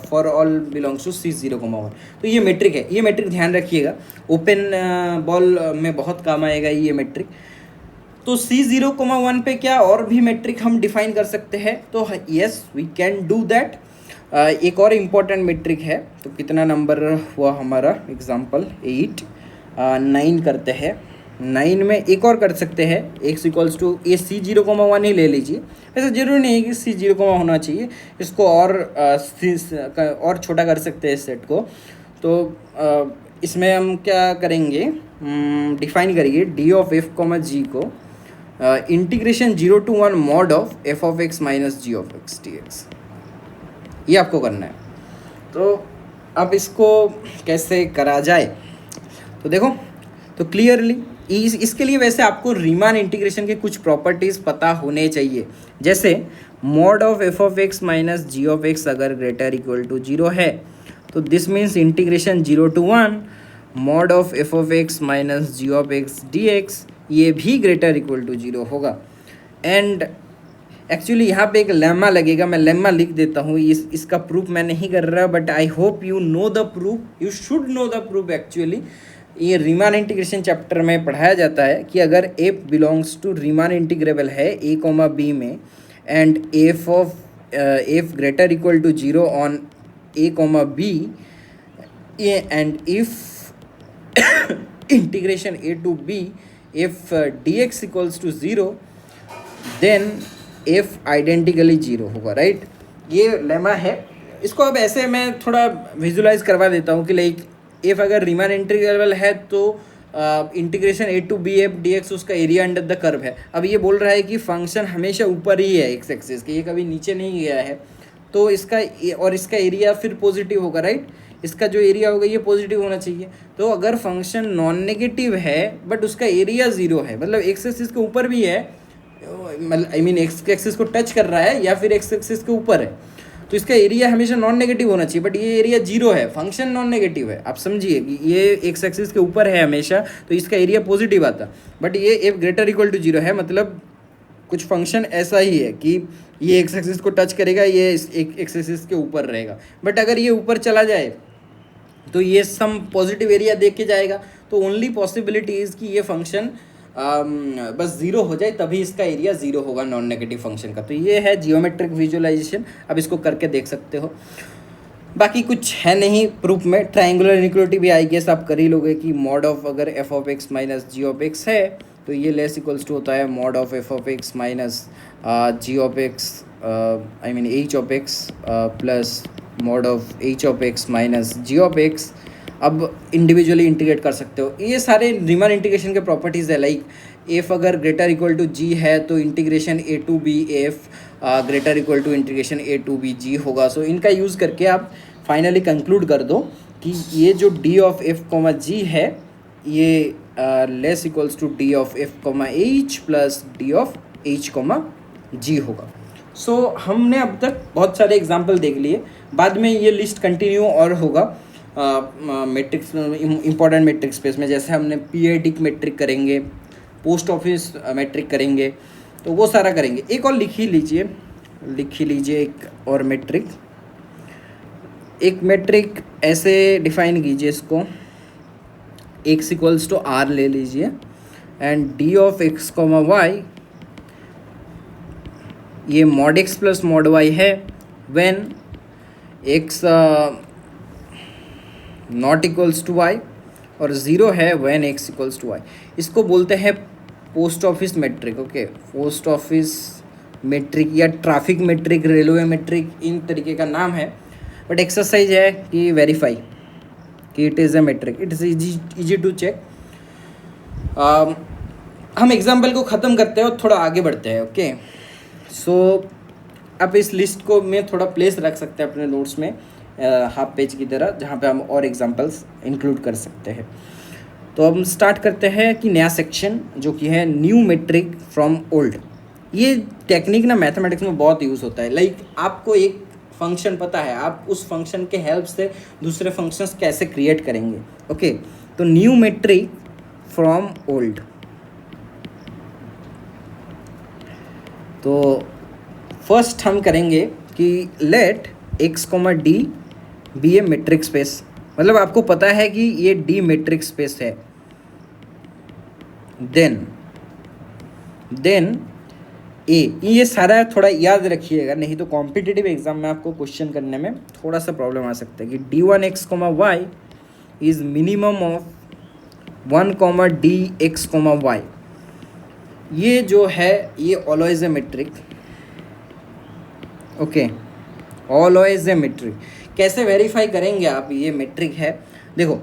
फॉर ऑल बिलोंग्स टू सी 0,1। तो ये मेट्रिक है, ये मेट्रिक ध्यान रखिएगा, ओपन बॉल में बहुत काम आएगा ये मेट्रिक। तो सी 0,1 पे क्या और भी मेट्रिक हम डिफाइन कर सकते हैं, तो yes we can do that. एक और इम्पॉर्टेंट मेट्रिक है, तो कितना नंबर हुआ हमारा एग्जाम्पल 8, 9 करते हैं। 9 में एक और कर सकते हैं, एक्स इक्वल्स टू ये सी 0,1 ही ले लीजिए। ऐसा जरूरी नहीं है कि सी 0, होना चाहिए, इसको और छोटा कर सकते हैं इस सेट को। तो इसमें हम क्या करेंगे, डिफाइन करिए d of f comma g को integration 0 to 1 mod of f of x minus g of x d x, ये आपको करना है। तो अब इसको कैसे करा जाए, तो देखो तो क्लियरली इसके लिए वैसे आपको रीमान इंटीग्रेशन के कुछ प्रॉपर्टीज़ पता होने चाहिए। जैसे mod of f of x minus g of x अगर ग्रेटर इक्वल टू 0 है तो this means integration 0 to 1 mod of f of x minus g of x d x ये भी ग्रेटर इक्वल टू 0 होगा। एंड एक्चुअली यहाँ पे एक lemma लगेगा, मैं लेमा लिख देता हूँ, इसका प्रूफ मैं नहीं कर रहा, but I hope you know the proof, you should know the proof. Actually ये रीमान इंटीग्रेशन चैप्टर में पढ़ाया जाता है कि अगर f belongs to Riemann integrable है ए कॉमा बी में and f of f greater equal to 0 on a comma b and if integration a to b if d x equals to 0 then f identically 0 होगा, right. ये lemma है। इसको अब ऐसे मैं थोड़ा विजुलाइज करवा देता हूँ कि लाइक एफ अगर रीमान इंटीग्रेबल है तो integration a to b f d x उसका एरिया अंडर द कर्व है। अब ये बोल रहा है कि फंक्शन हमेशा ऊपर ही है एक्स एक्सिस के, ये कभी नीचे नहीं गया है, तो इसका और इसका एरिया फिर पॉजिटिव होगा, राइट। इसका जो एरिया होगा ये पॉजिटिव होना चाहिए। तो अगर फंक्शन नॉन नेगेटिव है बट उसका एरिया 0 है, मतलब एक्स एक्सिस के ऊपर भी है, आई मीन एक्स एक्सिस को टच कर रहा है या फिर एक्स एक्सिस के ऊपर है, तो इसका एरिया हमेशा नॉन नेगेटिव होना चाहिए। बट ये एरिया 0 है, फंक्शन नॉन नेगेटिव है। आप समझिए कि ये एक्स एक्सिस के ऊपर है हमेशा, तो इसका एरिया पॉजिटिव आता। बट ये एफ ग्रेटर इक्वल टू 0 है, मतलब कुछ फंक्शन ऐसा ही है कि ये एक्स एक्सिस को टच करेगा, ये एक्स एक्सिस के ऊपर रहेगा। बट अगर ये ऊपर चला जाए तो ये सम पॉजिटिव एरिया देख के जाएगा। तो ओनली पॉसिबिलिटी इज़ कि ये फंक्शन बस 0 हो जाए, तभी इसका एरिया 0 होगा नॉन नेगेटिव फंक्शन का। तो ये है जियोमेट्रिक विजुअलाइजेशन, अब इसको करके देख सकते हो। बाकी कुछ है नहीं प्रूफ में। ट्रायंगुलर इनइक्वालिटी भी आई गेस आप कर ही लोगे कि मॉड ऑफ अगर f of x minus g of x है तो ये लेस इक्वल्स टू होता है mod of f of x minus g of x I mean h of x plus mod of h of x minus g of x. अब individually integrate कर सकते हो। ये सारे रीमान इंटीग्रेशन के properties है। लाइक एफ अगर greater equal to g है तो integration a to b f greater equal to integration a to b g होगा। सो इनका यूज़ करके आप फाइनली कंक्लूड कर दो कि ये जो d of f comma g है ये less equals to D of f comma h plus d of h comma g होगा। सो हमने अब तक बहुत सारे एग्जाम्पल देख लिए, बाद में ये लिस्ट कंटिन्यू और होगा मैट्रिक्स इंपॉर्टेंट मैट्रिक स्पेस में। जैसे हमने पीरियडिक मैट्रिक करेंगे, पोस्ट ऑफिस मैट्रिक करेंगे, तो वो सारा करेंगे। एक और लिख ही लीजिए एक और मैट्रिक। एक मैट्रिक ऐसे डिफाइन कीजिए इसको, एक्स इक्वल्स टू आर ले लीजिए and D of x comma y ये mod x plus mod y है when x not equals to y और 0 है when x equals to y. इसको बोलते हैं post office metric. Okay, post office metric या ट्रैफिक मैट्रिक, रेलवे मैट्रिक, इन तरीके का नाम है। बट एक्सरसाइज है कि वेरीफाई कि it is a metric, it is easy to check. हम एग्जाम्पल को ख़त्म करते हैं और थोड़ा आगे बढ़ते हैं। ओके, सो आप इस लिस्ट को में थोड़ा प्लेस रख सकते हैं अपने नोट्स में हाफ पेज की तरह, जहाँ पे हम और एग्जांपल्स इंक्लूड कर सकते हैं। तो हम स्टार्ट करते हैं कि नया सेक्शन जो कि है न्यू मैट्रिक फ्रॉम ओल्ड। ये टेक्निक ना मैथमेटिक्स में बहुत यूज़ होता है। लाइक आपको एक फंक्शन पता है, आप उस फंक्शन के हेल्प से दूसरे फंक्शंस कैसे क्रिएट करेंगे। ओके, तो न्यू मैट्रिक फ्रॉम ओल्ड। तो फर्स्ट हम करेंगे कि let x comma d be a metric space. मतलब आपको पता है कि ये डी मैट्रिक स्पेस है। देन ए, ये सारा थोड़ा याद रखिएगा, नहीं तो कॉम्पिटिटिव एग्जाम में आपको क्वेश्चन करने में थोड़ा सा प्रॉब्लम आ सकता है कि d one x comma y is minimum of 1 comma d x comma y. ये जो है ये always a metric. Okay, always a metric. कैसे वेरीफाई करेंगे आप ये मैट्रिक है? देखो,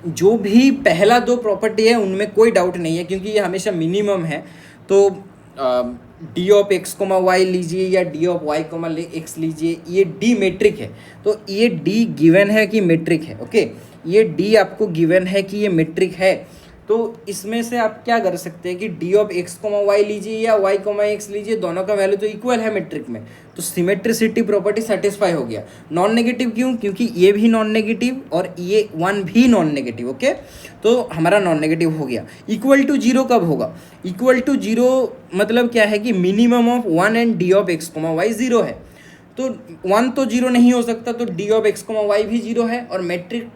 जो भी पहला 2 प्रॉपर्टी है उनमें कोई डाउट नहीं है क्योंकि ये हमेशा मिनिमम है। तो d of x comma y लीजिए या d of Y comma x लीजिए, ये डी मैट्रिक है। तो ये डी गिवन है कि मैट्रिक है। ओके, ये डी आपको गिवन है कि ये मैट्रिक है। तो इसमें से आप क्या कर सकते हैं कि d of x comma y लीजिए या वाई कोमा एक्स लीजिए, दोनों का वैल्यू तो इक्वल है मेट्रिक में, तो सिमेट्रिसिटी प्रॉपर्टी सेटिस्फाई हो गया। नॉन नेगेटिव क्यों? क्योंकि ये भी नॉन नेगेटिव और ये 1 भी नॉन नेगेटिव। ओके, तो हमारा नॉन नेगेटिव हो गया। इक्वल टू जीरो कब होगा? इक्वल टू जीरो मतलब क्या है कि minimum of 1 and D of x comma y zero है। तो 1 तो जीरो नहीं हो सकता, तो d of x comma y भी जीरो है, और मैट्रिक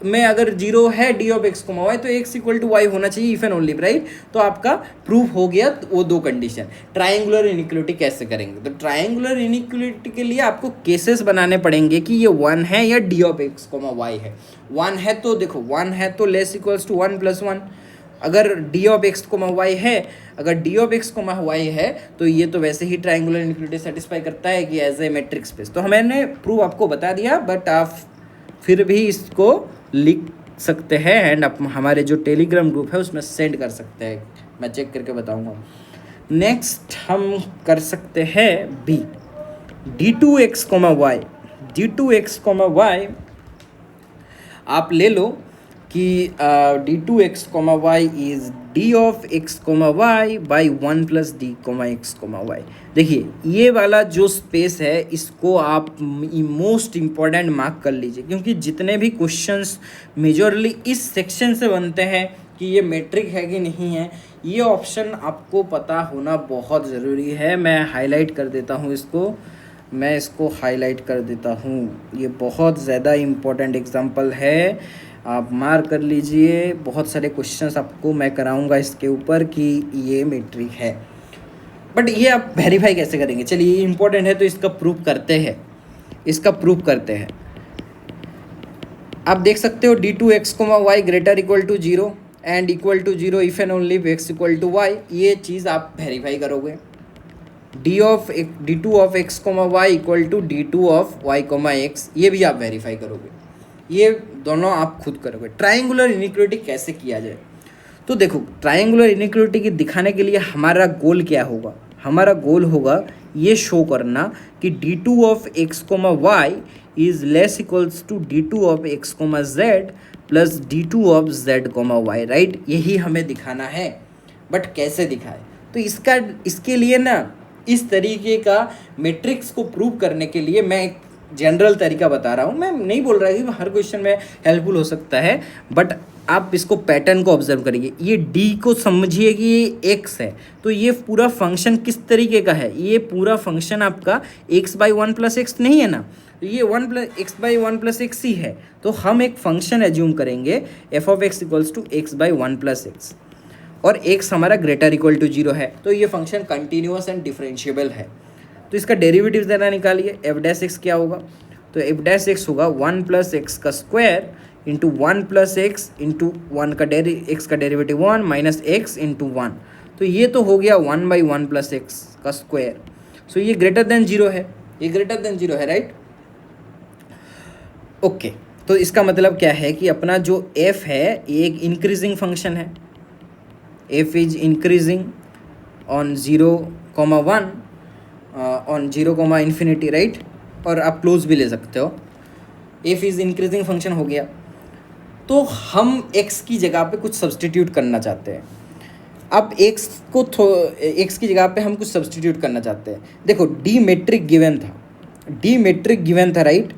में अगर जीरो है D of x comma y तो एक्स इक्वल टू वाई होना चाहिए, इफ एंड ओनली, राइट। तो आपका प्रूफ हो गया वो दो कंडीशन। ट्रायंगुलर इनइक्वालिटी कैसे करेंगे? तो ट्रायंगुलर इनइक्वालिटी के लिए आपको केसेस बनाने पड़ेंगे कि ये 1 है या d of x comma y है। 1 है तो देखो 1 है तो लेस इक्वल्स टू 1 + 1। अगर d of x comma y है, अगर d of x comma y है तो ये तो वैसे ही ट्रायंगुलर इनइक्वालिटी सेटिस्फाई करता है कि एज ए मैट्रिक्स स्पेस। तो मैंने प्रूफ आपको बता दिया, बट आप फिर भी इसको लिख सकते हैं एंड आप हमारे जो टेलीग्राम ग्रुप है उसमें सेंड कर सकते हैं, मैं चेक करके बताऊंगा। नेक्स्ट हम कर सकते हैं B, d2x, y। d2x, y आप ले लो कि d2x, y is d of x, y by 1 + d, x, y। देखिए ये वाला जो स्पेस है इसको आप मोस्ट इम्पॉर्टेंट मार्क कर लीजिए, क्योंकि जितने भी क्वेश्चंस मेजरली इस सेक्शन से बनते हैं कि ये मैट्रिक है कि नहीं है, ये ऑप्शन आपको पता होना बहुत ज़रूरी है। मैं हाईलाइट कर देता हूँ इसको, मैं इसको हाईलाइट कर देता हूँ। ये बहुत ज़्यादा इम्पोर्टेंट एग्जाम्पल है, आप मार्क कर लीजिए। बहुत सारे क्वेश्चंस आपको मैं कराऊंगा इसके ऊपर कि ये मैट्रिक है, बट ये आप वेरीफाई कैसे करेंगे? चलिए ये इंपॉर्टेंट है तो इसका प्रूफ करते हैं, इसका प्रूफ करते हैं। आप देख सकते हो d2x, y greater equal to 0 and equal to 0 if and only x equal to y। ये चीज़ आप वेरीफाई करोगे। d2 of x, y equal to d2 of y, x, ये भी आप वेरीफाई करोगे। ये दोनों आप खुद करोगे। ट्रायंगुलर इनइक्वालिटी कैसे किया जाए? तो देखो ट्रायंगुलर इनइक्वालिटी की दिखाने के लिए हमारा गोल क्या होगा? हमारा गोल होगा ये शो करना कि d2 of x, y is less equals to d2 of x, z plus d2 of z, y, right. यही हमें दिखाना है, बट कैसे दिखाए? तो इसके लिए ना इस तरीके का मैट्रिक्स को प्रूव करने के लिए मैं एक जनरल तरीका बता रहा हूँ। मैं नहीं बोल रहा कि हर क्वेश्चन में हेल्पफुल हो सकता है, बट आप इसको पैटर्न को ऑब्जर्व करिए। ये d को समझिए कि ये x है, तो ये पूरा फंक्शन किस तरीके का है? ये पूरा फंक्शन आपका x/1 + x नहीं है ना, ये x/1 + x ही है। तो हम एक फंक्शन एज्यूम करेंगे f(x) = x/1 + x, और x हमारा ग्रेटर इक्वल टू 0 है, तो ये फंक्शन कंटिन्यूअस एंड डिफरेंशिएबल है। तो इसका डेरिवेटिव ज़रा निकालिए। f' क्या होगा? तो f' होगा 1 + x का स्क्वायर इंटू 1 + x इंटू 1 का x का डेरिवेटिव 1 माइनस x इंटू 1। तो ये तो हो गया 1/1 + x का स्क्वायर। सो ये ग्रेटर देन 0 है, ये ग्रेटर देन 0 है, राइट। ओके, तो इसका मतलब क्या है कि अपना जो f है ये एक इंक्रीजिंग फंक्शन है। f is increasing on 0,1 on 0,∞, right. और आप क्लोज भी ले सकते हो। f इज इंक्रीजिंग फंक्शन हो गया। तो हम x की जगह पे कुछ सब्सटीट्यूट करना चाहते हैं। अब x की जगह पे हम कुछ सब्सटीट्यूट करना चाहते हैं। देखो d मैट्रिक गिवन था, राइट।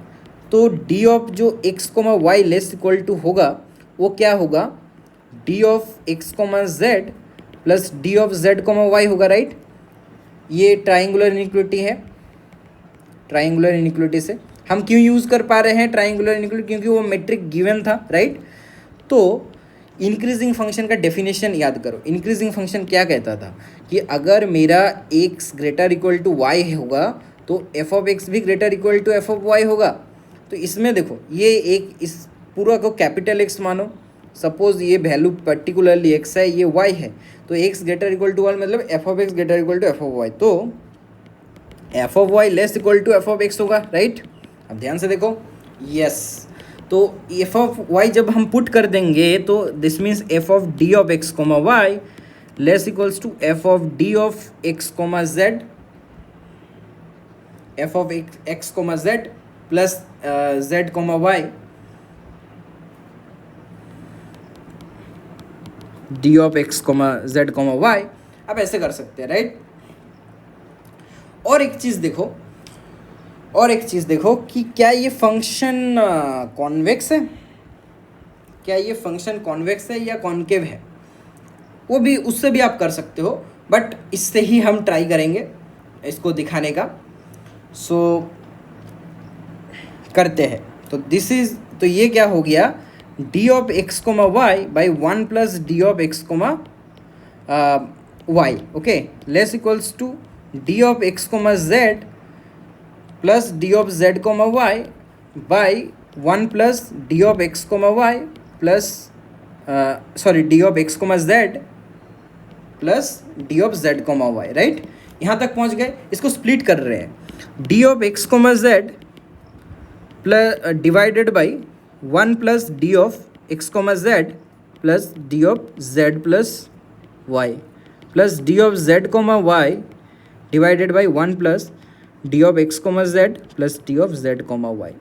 तो d ऑफ जो x, y less equal to होगा वो क्या होगा? d of x, z plus d of z, y होगा, राइट। ये ट्रायंगुलर इनइक्वालिटी है। ट्रायंगुलर इनइक्वालिटी से हम क्यों यूज़ कर पा रहे हैं ट्रायंगुलर इनइक्वालिटी? क्योंकि वो मैट्रिक गिवन था, राइट। तो इंक्रीजिंग फंक्शन का डेफिनेशन याद करो। इंक्रीजिंग फंक्शन क्या कहता था कि अगर मेरा x greater equal to y होगा तो f(x) भी ग्रेटर इक्वल टू f(y) होगा। तो इसमें देखो ये एक इस पूरा को कैपिटल X मानो, सपोज ये वैल्यू पर्टिकुलरली x है, ये y है, तो x ग्रेटर इक्वल टू 1 मतलब f(x) greater equal to f(y), तो f(y) less equal to f(x) होगा, राइट। अब ध्यान से देखो, यस। तो f(y) जब हम पुट कर देंगे तो this means f of d of x, y less equals to f of d of x, z, f of x, z plus z, y। D of x comma z comma y, आप ऐसे कर सकते हैं, right. और एक चीज़ देखो कि क्या ये फंक्शन कॉन्वेक्स है, क्या ये फंक्शन कॉन्वेक्स है या कॉन्केव है, वो भी उससे भी आप कर सकते हो, बट इससे ही हम ट्राई करेंगे इसको दिखाने का। सो करते हैं। तो ये क्या हो गया, d of x comma y by 1 plus d of x comma y, okay, less equals to D of x comma z plus d of z comma y by 1 plus d of x comma y plus d of x comma z plus d of z comma y, right. यहाँ तक पहुँच गए। इसको split कर रहे हैं, d of x comma z plus divided by 1 plus d of x comma z plus d of z plus y plus d of z comma y divided by 1 plus d of x comma z plus d of z comma y.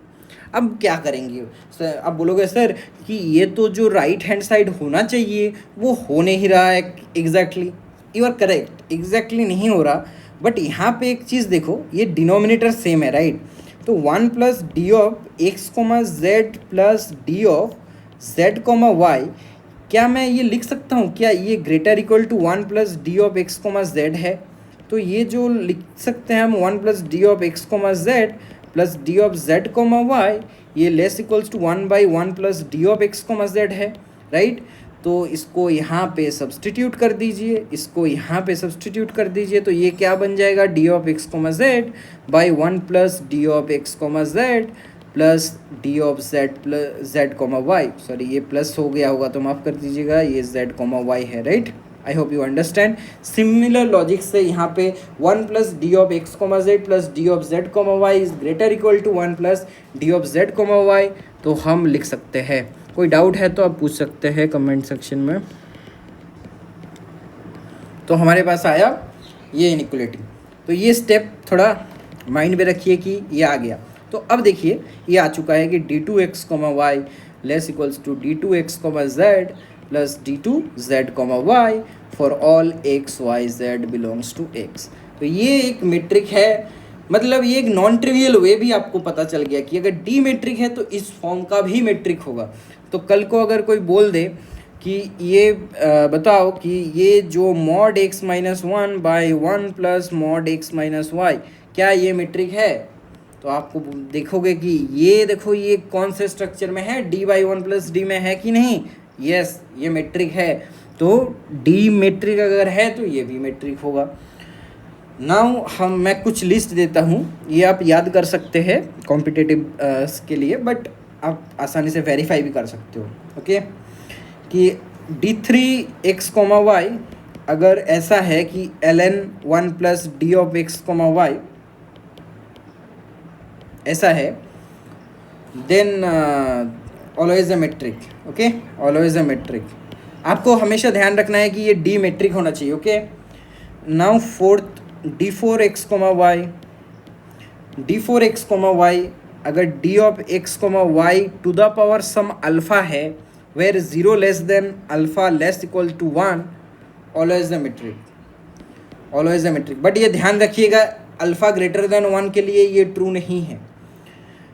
अब क्या करेंगे sir, आप बोलोगे sir कि ये तो जो right hand side होना चाहिए वो हो नहीं रहा है exactly. You are correct, exactly नहीं हो रहा, बट यहाँ पे एक चीज़ देखो, ये डिनोमिनेटर सेम है, राइट। तो 1 plus d of x comma z plus d of z comma y, क्या मैं ये लिख सकता हूँ, क्या ये greater equal to 1 plus d of x comma z है? तो ये जो लिख सकते हैं हम 1 plus d of x comma z plus d of z comma y, ये less equals to 1 by 1 plus d of x comma z है, राइट। तो इसको यहाँ पे सब्सटीट्यूट कर दीजिए, इसको यहाँ पे सब्सटीट्यूट कर दीजिए, तो ये क्या बन जाएगा, d of x comma z by 1 plus d of x comma z plus d of z plus z comma y. Sorry, ये प्लस हो गया होगा तो माफ़ कर दीजिएगा, ये जेड कोमा वाई है, right. I hope you understand. Similar logic से यहाँ पे 1 plus d of x comma z plus d of z comma Y is greater equal to 1 plus d of z comma y, तो हम लिख सकते हैं। कोई डाउट है तो आप पूछ सकते हैं कमेंट सेक्शन में। तो हमारे पास आया ये इनइक्वलिटी, तो ये स्टेप थोड़ा माइंड में रखिए कि ये आ गया। तो अब देखिए ये आ चुका है कि d two x comma y less equals to d two x comma z plus d two z comma y for all x y z belongs to x. तो ये एक मेट्रिक है, मतलब ये एक नॉन ट्रिवियल वे भी आपको पता चल गया कि अगर डी मेट्रिक है तो इस फॉर्म का भी मेट्रिक होगा। तो कल को अगर कोई बोल दे कि ये बताओ कि ये जो mod x minus 1 by 1 plus mod x minus y, क्या ये मेट्रिक है? तो आपको देखोगे कि ये देखो ये कौन से स्ट्रक्चर में है, डी बाई 1 प्लस डी में है कि नहीं। यस, ये मेट्रिक है। तो डी मेट्रिक अगर है तो ये भी मेट्रिक होगा। नाउ मैं कुछ लिस्ट देता हूँ, ये आप याद कर सकते हैं कॉम्पिटिटिव के लिए, बट आप आसानी से वेरीफाई भी कर सकते हो, ओके। कि d3 x कोमा वाई अगर ऐसा है कि ln 1 plus d of x comma y ऐसा है, then always a metric, okay, always a metric. आपको हमेशा ध्यान रखना है कि ये डी मेट्रिक होना चाहिए, okay. Now fourth d4 x comma y, d4 x comma y अगर d of x comma y to the power some alpha है where 0 less than alpha less equal to 1, always the metric, always the metric. But ये ध्यान रखिएगा alpha greater than 1 के लिए ये true नहीं है,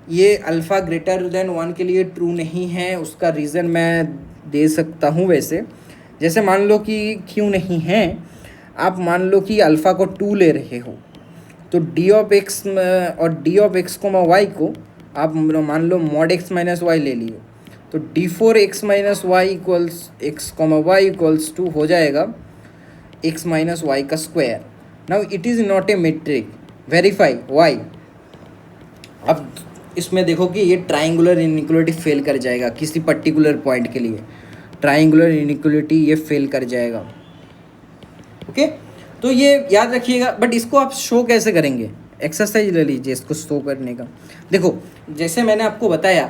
ये अल्फ़ा ग्रेटर देन 1 के लिए ट्रू नहीं है। उसका रीज़न मैं दे सकता हूँ वैसे, जैसे मान लो कि क्यों नहीं है, आप मान लो कि अल्फ़ा को 2 ले रहे हो, तो डी ऑफ एक्स और d of x comma y को आप मान लो मॉड एक्स माइनस वाई ले लिए, तो d4 x minus y equals x comma y equals to हो जाएगा x माइनस वाई का square. Now it is not a metric, verify why. अब इसमें देखो कि ये ट्राइंगुलर इनइक्वलिटी फेल कर जाएगा किसी पर्टिकुलर पॉइंट के लिए, ट्राइंगुलर इनइक्वलिटी ये फेल कर जाएगा, ओके। तो ये याद रखिएगा। बट इसको आप शो कैसे करेंगे, एक्सरसाइज ले लीजिए इसको शो करने का। देखो जैसे मैंने आपको बताया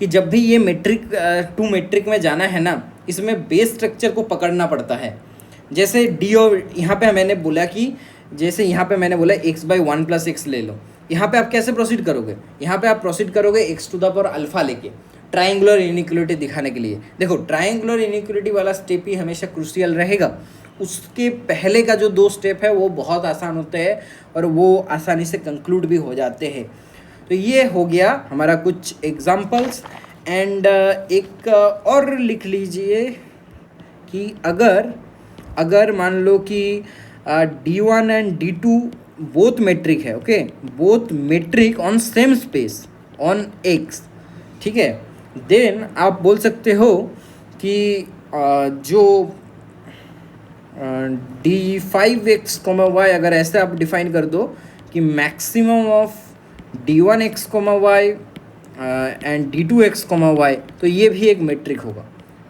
कि जब भी ये मेट्रिक टू मेट्रिक में जाना है ना, इसमें बेस स्ट्रक्चर को पकड़ना पड़ता है। जैसे डी और यहाँ पे मैंने बोला कि जैसे यहाँ पे मैंने बोला x बाई 1 प्लस एक्स ले लो, यहाँ पे आप कैसे प्रोसीड करोगे, यहाँ पे आप प्रोसीड करोगे x to the power alpha लेके। ट्रायंगुलर इनइक्वलिटी दिखाने के लिए। देखो ट्रायंगुलर इनइक्वलिटी वाला स्टेप ही हमेशा क्रूशियल रहेगा, उसके पहले का जो 2 स्टेप है वो बहुत आसान होते हैं और वो आसानी से कंक्लूड भी हो जाते हैं। तो ये हो गया हमारा कुछ एग्जाम्पल्स। एंड एक और लिख लीजिए कि अगर मान लो कि D1 and D2 both metric है, okay, both metric on same space on X, ठीक है, देन आप बोल सकते हो कि जो D5x, y अगर ऐसे आप डिफाइन कर दो कि maximum of D1x, y and D2x, y, तो ये भी एक मेट्रिक होगा,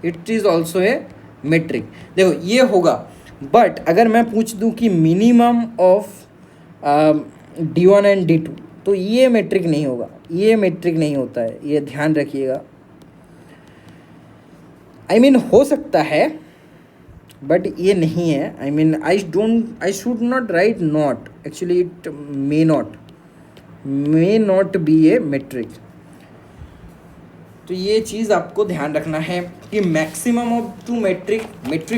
it is also a metric. देखो ये होगा, बट अगर मैं पूछ दूं कि minimum of D1 and D2, तो ये मेट्रिक नहीं होगा, ये मेट्रिक नहीं होता है, ये ध्यान रखिएगा। I mean हो सकता है बट ये नहीं है। I mean I should not write not, actually it may not be a metric। तो ये चीज़ आपको ध्यान रखना है कि मैक्सिमम ऑफ टू मेट्रिक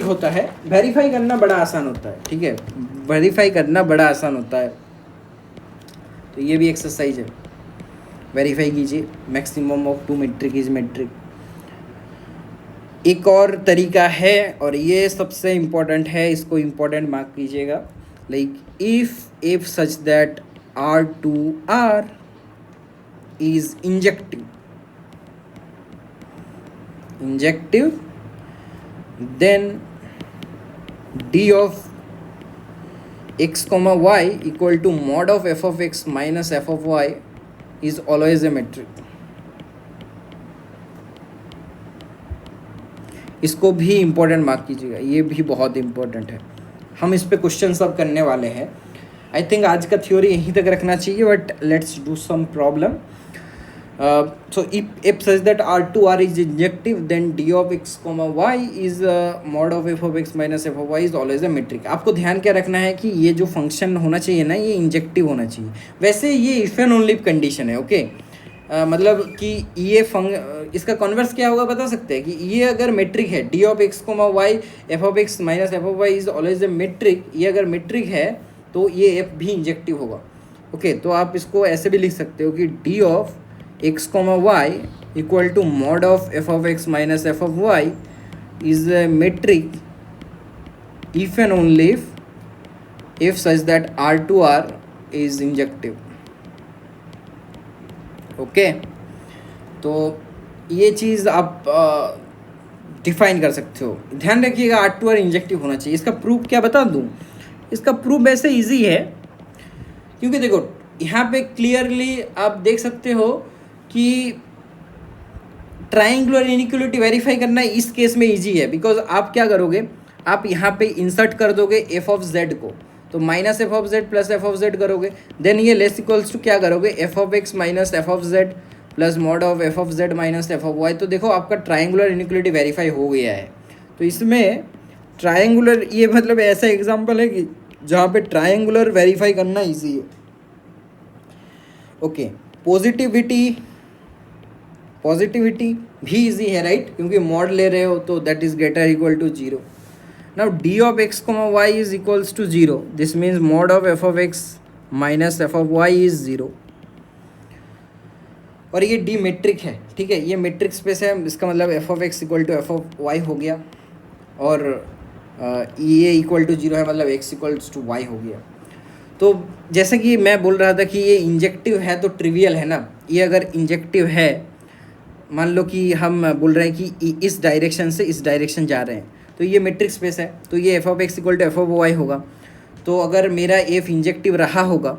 होता है। वेरीफाई करना बड़ा आसान होता है, ठीक है, वेरीफाई करना बड़ा आसान होता है। तो ये भी एक्सरसाइज है, वेरीफाई कीजिए maximum of two metric is metric. एक और तरीका है और ये सबसे इम्पोर्टेंट है, इसको इम्पोर्टेंट मार्क कीजिएगा, like if such that R2R is injective, then D of x comma y equal to mod of f of x minus f of y is always a metric। इसको भी important mark कीजिएगा, ये भी बहुत important है। हम इस पे क्वेश्चन सब करने वाले हैं। आई थिंक आज का थ्योरी यहीं तक रखना चाहिए, but let's do some problem. So if such that R2R is injective, then D of x comma y is mod of f of x minus f of y is always a metric। आपको ध्यान क्या रखना है कि ये जो function होना चाहिए ना, ये इंजेक्टिव होना चाहिए। वैसे ये इफ एंड ओनली कंडीशन है, ओके, मतलब कि ये इसका कन्वर्स क्या होगा बता सकते हैं कि ये अगर मेट्रिक है D of x comma y f of x minus f of y is always a metric, ये अगर मेट्रिक है तो ये f भी इंजेक्टिव होगा, ओके। तो आप इसको ऐसे भी लिख सकते हो कि D of x comma y equal to mod of f of x minus f of y is a metric if and only if such that R2R is injective, okay. तो ये चीज़ आप डिफाइन कर सकते हो। ध्यान रखिएगा R2R इंजेक्टिव होना चाहिए। इसका प्रूफ क्या बता दूँ? इसका प्रूफ वैसे इजी है, क्योंकि देखो यहाँ पे क्लियरली आप देख सकते हो कि ट्रायंगुलर इनइक्वलिटी वेरीफाई करना इस केस में इजी है, बिकॉज आप क्या करोगे, आप यहाँ पे इंसर्ट कर दोगे एफ ऑफ जेड को, तो minus f of z plus f of z करोगे, देन ये लेस इक्वल्स टू क्या करोगे, f of x minus f of z plus mod of f of z minus f of y. तो देखो आपका triangular inequality verify हो गया है। तो इसमें ट्रायंगुलर, ये मतलब ऐसा एग्जाम्पल है कि जहाँ पे ट्रायंगुलर वेरीफाई करना ईजी है, ओके। पॉजिटिविटी भी इजी है, राइट, क्योंकि मॉड ले रहे हो तो that is greater equal to 0। Now d of x comma Y is equals to 0, this means mod of f of x minus f of y is 0। और ये D metric है, ठीक है, ये मेट्रिक स्पेस है, इसका मतलब f of x equal to f of y हो गया, और ये इक्वल टू 0 है, मतलब एक्स इक्वल्स टू वाई हो गया। तो जैसे कि मैं बोल रहा था कि ये इंजेक्टिव है तो ट्रिवियल है ना, ये अगर इंजेक्टिव है, मान लो कि हम बोल रहे हैं कि इस डायरेक्शन से इस डायरेक्शन जा रहे हैं, तो ये मेट्रिक स्पेस है, तो ये f of x equal to f of y होगा। तो अगर मेरा एफ इंजेक्टिव रहा होगा,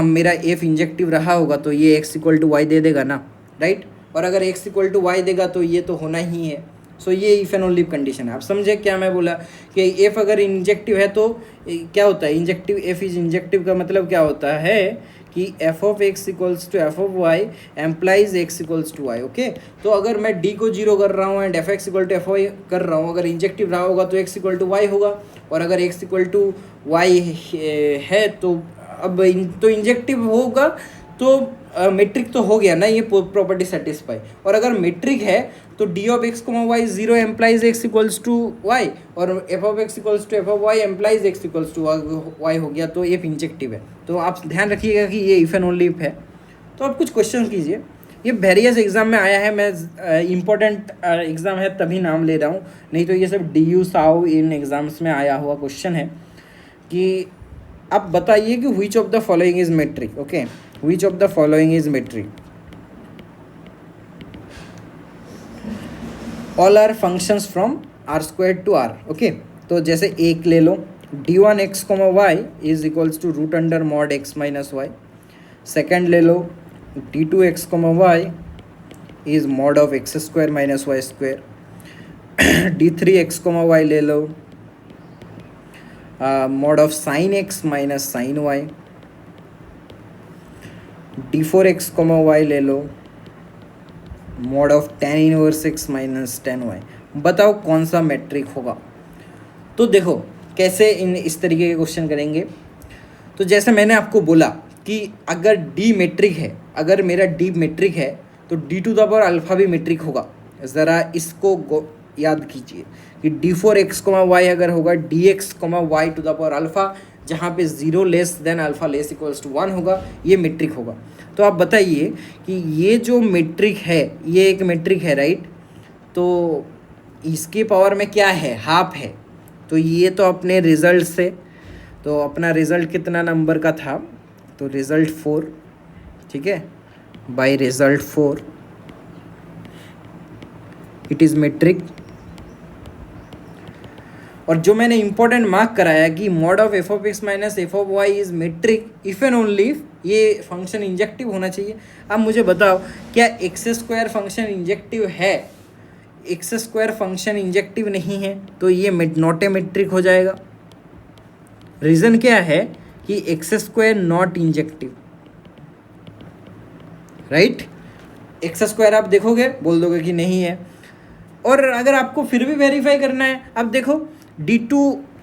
मेरा एफ इंजेक्टिव रहा होगा तो ये एक्स इक्वल टू वाई दे देगा ना, राइट। और अगर एक्स इक्वल टू वाई देगा तो ये तो होना ही है। सो ये इफ एंड ओनली कंडीशन है। आप समझे क्या मैं बोला कि एफ अगर इंजेक्टिव है तो क्या होता है, इंजेक्टिव, एफ इज इंजेक्टिव का मतलब क्या होता है कि f of x equals to f of y implies x equals to y, okay. तो अगर मैं डी को 0 कर रहा हूँ and f x equal to f y कर रहा हूँ, अगर इंजेक्टिव रहा होगा तो एक्स इक्वल टू वाई होगा, और अगर एक्स इक्वल टू वाई है तो अब तो इंजेक्टिव होगा तो मेट्रिक तो हो गया ना ये प्रॉपर्टी सेटिस्फाई। और अगर मेट्रिक है तो d of x comma y zero implies x equals to y, और f of x equals to f of y implies x equals to y हो गया, तो एफ इंजेक्टिव है। तो आप ध्यान रखिएगा कि ये इफ एंड ओनली इफ है। तो आप कुछ क्वेश्चन कीजिए, ये वेरियस एग्जाम में आया है, मैं इंपॉर्टेंट एग्जाम है तभी नाम ले रहा हूँ, नहीं तो ये सब डी यू साउ इन एग्जाम्स में आया हुआ क्वेश्चन है कि आप बताइए कि which of the following is metric. Okay, which of the following is metric. All are functions from R square to R. Okay, तो जैसे एक ले लो, d one x comma Y is equals to root under mod x minus y. Second ले लो, d two x comma Y is mod of x square minus y square. D three x comma y ले लो, mod of sine x minus sine y. D four x comma y ले लो, mod of tan inverse x minus tan y. बताओ कौन सा matric होगा। तो देखो कैसे इस तरीके के क्वेश्चन करेंगे। तो जैसे मैंने आपको बोला कि अगर डी मेट्रिक है, अगर मेरा डी मेट्रिक है तो d to the power alpha भी मेट्रिक होगा। ज़रा इसको याद कीजिए कि d four x comma y अगर होगा d x comma y to the power alpha, जहाँ पे zero less than alpha less equals to one होगा, ये मेट्रिक होगा। तो आप बताइए कि ये जो मेट्रिक है ये एक मेट्रिक है, राइट। तो इसके पावर में क्या है, हाफ है। तो ये तो अपने रिजल्ट से, तो अपना रिजल्ट कितना नंबर का था, तो रिजल्ट 4, ठीक है, by result 4 it is metric. और जो मैंने इंपॉर्टेंट मार्क कराया कि mod of f of x minus f of y is metric if and only if ये फंक्शन इंजेक्टिव होना चाहिए। अब मुझे बताओ क्या एक्स स्क्वायर फंक्शन इंजेक्टिव है? एक्स स्क्वायर फंक्शन इंजेक्टिव नहीं है तो ये नॉट ए मेट्रिक हो जाएगा। रीज़न क्या है कि x square not injective, right. X square आप देखोगे बोल दोगे कि नहीं है। और अगर आपको फिर भी वेरीफाई करना है, अब देखो डी टू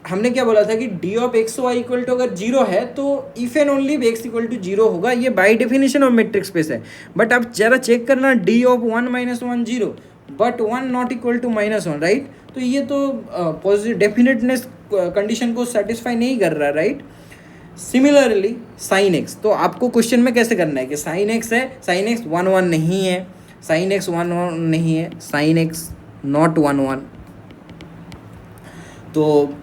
हमने क्या बोला था कि d of x y equal to अगर जीरो है तो if and only x equal to zero होगा, ये by definition of matrix space है। बट आप जरा चेक करना, d of one minus one zero but one not equal to minus one, right. तो ये तो पॉजिटिव डेफिनेटनेस कंडीशन को सेटिस्फाई नहीं कर रहा, राइट। सिमिलरली साइन एक्स, तो आपको क्वेश्चन में कैसे करना है कि साइन एक्स है, साइन एक्स वन वन नहीं है, साइन एक्स वन वन नहीं है, sine x not one one, तो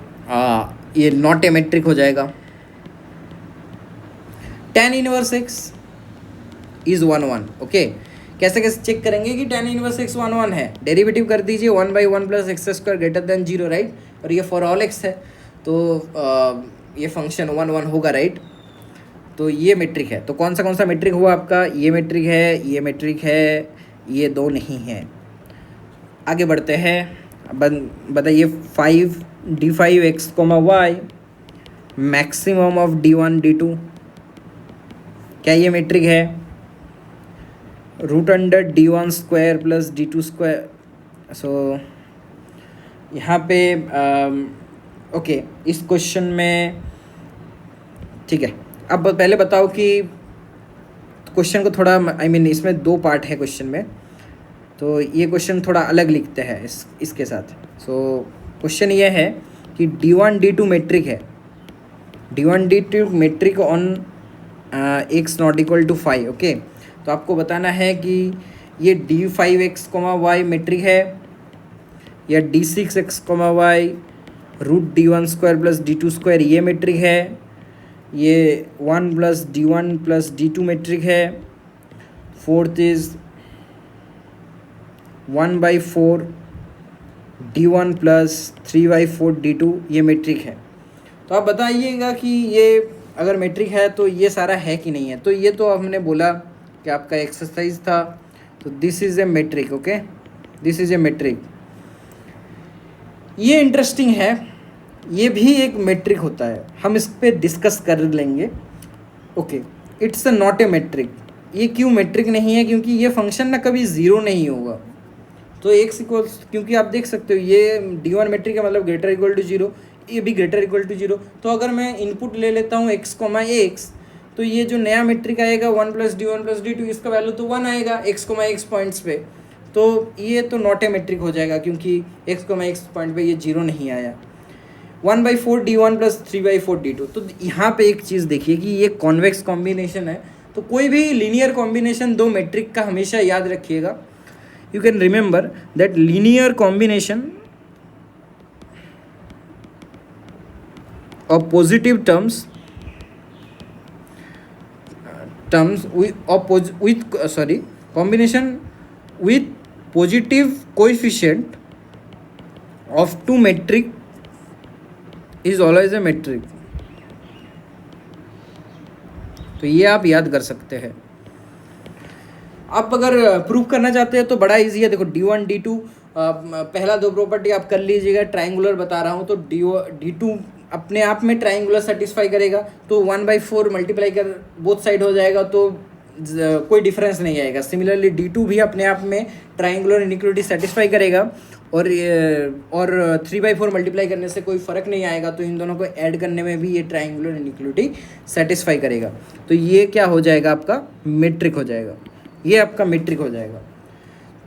ये नॉट ए मेट्रिक हो जाएगा। Ten inverse x is one one. Okay, कैसे कैसे चेक करेंगे कि ten inverse x one one है, डेरिवेटिव कर दीजिए, one by one plus x square greater than zero, right. और ये फॉर ऑल एक्स है तो ये फंक्शन वन वन होगा, राइट। तो ये मेट्रिक है। तो कौन सा मेट्रिक हुआ आपका, ये मेट्रिक है, ये मेट्रिक है, ये दो नहीं है। आगे बढ़ते हैं, बताइए five d five x comma y maximum of d one d two, क्या ये मेट्रिक है? Root under d one square plus d two square. So यहाँ पे ओके इस क्वेश्चन में ठीक है। अब पहले बताओ कि क्वेश्चन को थोड़ा इसमें दो पार्ट है क्वेश्चन में, तो ये क्वेश्चन थोड़ा अलग लिखते हैं इसके साथ। सो क्वेश्चन ये है कि d one d two metric है, d one d two metric on x not equal to five. Okay, तो आपको बताना है कि ये d five x comma y metric है या d six x comma y root d one square plus d two square ये metric है, ये one plus d two metric है। Fourth is one by four d one plus three by four D to ये metric है। तो आप बताइएगा कि ये अगर मेट्रिक है तो ये सारा है कि नहीं है। तो ये तो हमने बोला कि आपका एक्सरसाइज था, तो this is a metric. Okay, this is a metric. ये इंटरेस्टिंग है, ये भी एक मेट्रिक होता है, हम इस पर डिस्कस कर लेंगे। Okay, it's not a metric. ये क्यों मेट्रिक नहीं है? क्योंकि ये फंक्शन ना कभी ज़ीरो नहीं होगा। तो एक्स इक्वल्स, क्योंकि आप देख सकते हो ये डी वन मेट्रिक है, मतलब ग्रेटर इक्वल टू जीरो, ये भी ग्रेटर इक्वल टू जीरो। तो अगर मैं इनपुट ले लेता हूँ एक्स कोमा एक्स, तो ये जो नया मेट्रिक आएगा 1 प्लस डी टू, इसका वैल्यू तो 1 आएगा x, पॉइंट्स पे। तो ये तो नॉट ए मेट्रिक हो जाएगा क्योंकि x, पॉइंट पे ये 0 नहीं आया। 1/4 d1 प्लस 3/4 d2। तो यहाँ पे एक चीज़ देखिए कि ये कॉन्वेक्स कॉम्बिनेशन है, तो कोई भी लीनियर कॉम्बिनेशन दो मेट्रिक का हमेशा याद रखिएगा। You can remember that linear combination of positive terms combination with positive coefficient of two metric is always a metric। तो ये आप याद कर सकते हैं। आप अगर प्रूव करना चाहते हैं तो बड़ा इजी है। देखो d1 d2 पहला दो प्रॉपर्टी आप कर लीजिएगा। ट्राइंगुलर बता रहा हूँ तो d2 अपने आप में ट्राइंगुलर सेटिस्फाई करेगा, तो 1/4 मल्टीप्लाई कर बोथ साइड हो जाएगा, तो कोई डिफरेंस नहीं आएगा। सिमिलरली d2 भी अपने आप में ट्राइंगुलर इनिक्वलिटी सेटिस्फाई करेगा, और 3/4 मल्टीप्लाई करने से कोई फ़र्क नहीं आएगा, तो इन दोनों को ऐड करने में भी ये ट्राइंगुलर इनिक्वलिटी सेटिस्फाई करेगा। तो ये क्या हो जाएगा, आपका मेट्रिक हो जाएगा, ये आपका मेट्रिक हो जाएगा।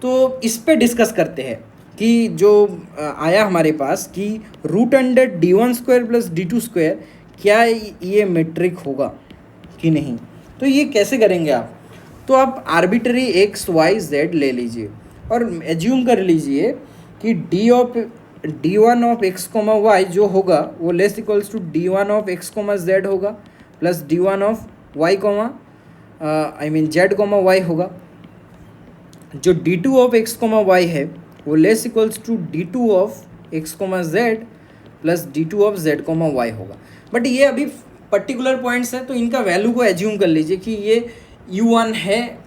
तो इस पे डिस्कस करते हैं कि जो आया हमारे पास कि √d1² प्लस d2², क्या ये मेट्रिक होगा कि नहीं। तो ये कैसे करेंगे आप, तो आप आर्बिट्री x, y, z ले लीजिए और एज्यूम कर लीजिए कि d1 ऑफ x, y जो होगा वो less equals to d1 of x, z होगा plus d1 of y, z, y होगा। जो d2 ऑफ x, y है वो less equals to d2 of x, z plus d2 of z, y होगा। But ये अभी पर्टिकुलर पॉइंट्स है, तो इनका वैल्यू को एज्यूम कर लीजिए कि ये u1 है,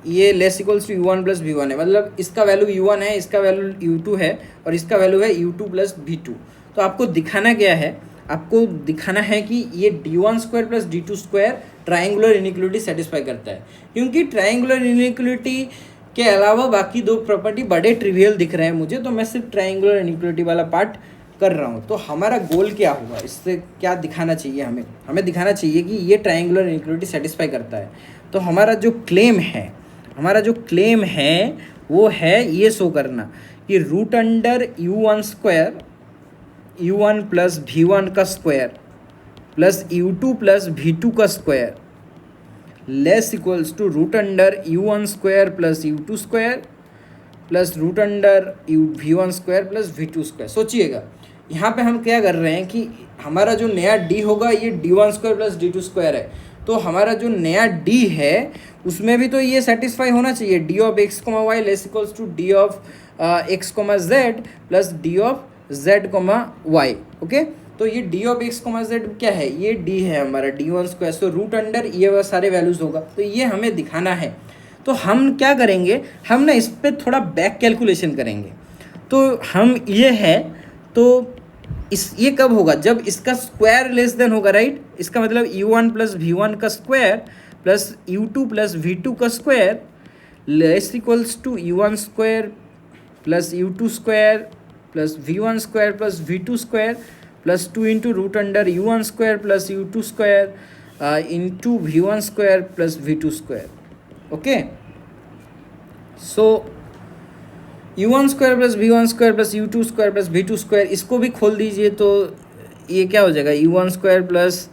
ये less equals to u1 plus v1 है, मतलब इसका वैल्यू u1 है, इसका वैल्यू u2 है और इसका वैल्यू है u2 प्लस v2। तो आपको दिखाना क्या है, आपको दिखाना है कि ये d1² plus d2² triangular inequality satisfy करता है, क्योंकि ट्राइंगुलर इनिक्वलिटी के अलावा बाकी दो प्रॉपर्टी बड़े ट्रिवियल दिख रहे हैं मुझे, तो मैं सिर्फ ट्राइंगुलर इनिक्वलिटी वाला पार्ट कर रहा हूँ। तो हमारा गोल क्या होगा, इससे क्या दिखाना चाहिए, हमें दिखाना चाहिए कि ये ट्राइंगुलर इनिक्वलिटी सेटिस्फाई करता है। तो हमारा जो क्लेम है वो है ये शो करना कि √u1² u1 प्लस v1 का square plus u2 plus v2 का square less equals to √u1² plus u2² plus √v1² plus v2²। सोचिएगा यहाँ पे हम क्या कर रहे हैं कि हमारा जो नया d होगा ये d1² प्लस d2² है, तो हमारा जो नया d है उसमें भी तो ये सेटिस्फाई होना चाहिए। d of x, y less equals to d of x, z plus d of z, y। Okay, तो ये d ऑफ x, z क्या है, ये d है हमारा d1², सो √ ये सारे वैल्यूज़ होगा। तो ये हमें दिखाना है, तो हम क्या करेंगे, हम ना इस पर थोड़ा बैक कैलकुलेशन करेंगे। तो हम ये है, तो ये कब होगा, जब इसका स्क्वायर लेस देन होगा, राइट। इसका मतलब u1 प्लस v1 का square plus u2 plus v2 का square less equals to u1² plus u2² plus v1² plus v2² plus 2 into √u1² plus u2² into v1² plus v2²। Okay, so u1² plus v1² plus u2² plus v2², इसको भी खोल दीजिए तो ये क्या हो जाएगा, u1² plus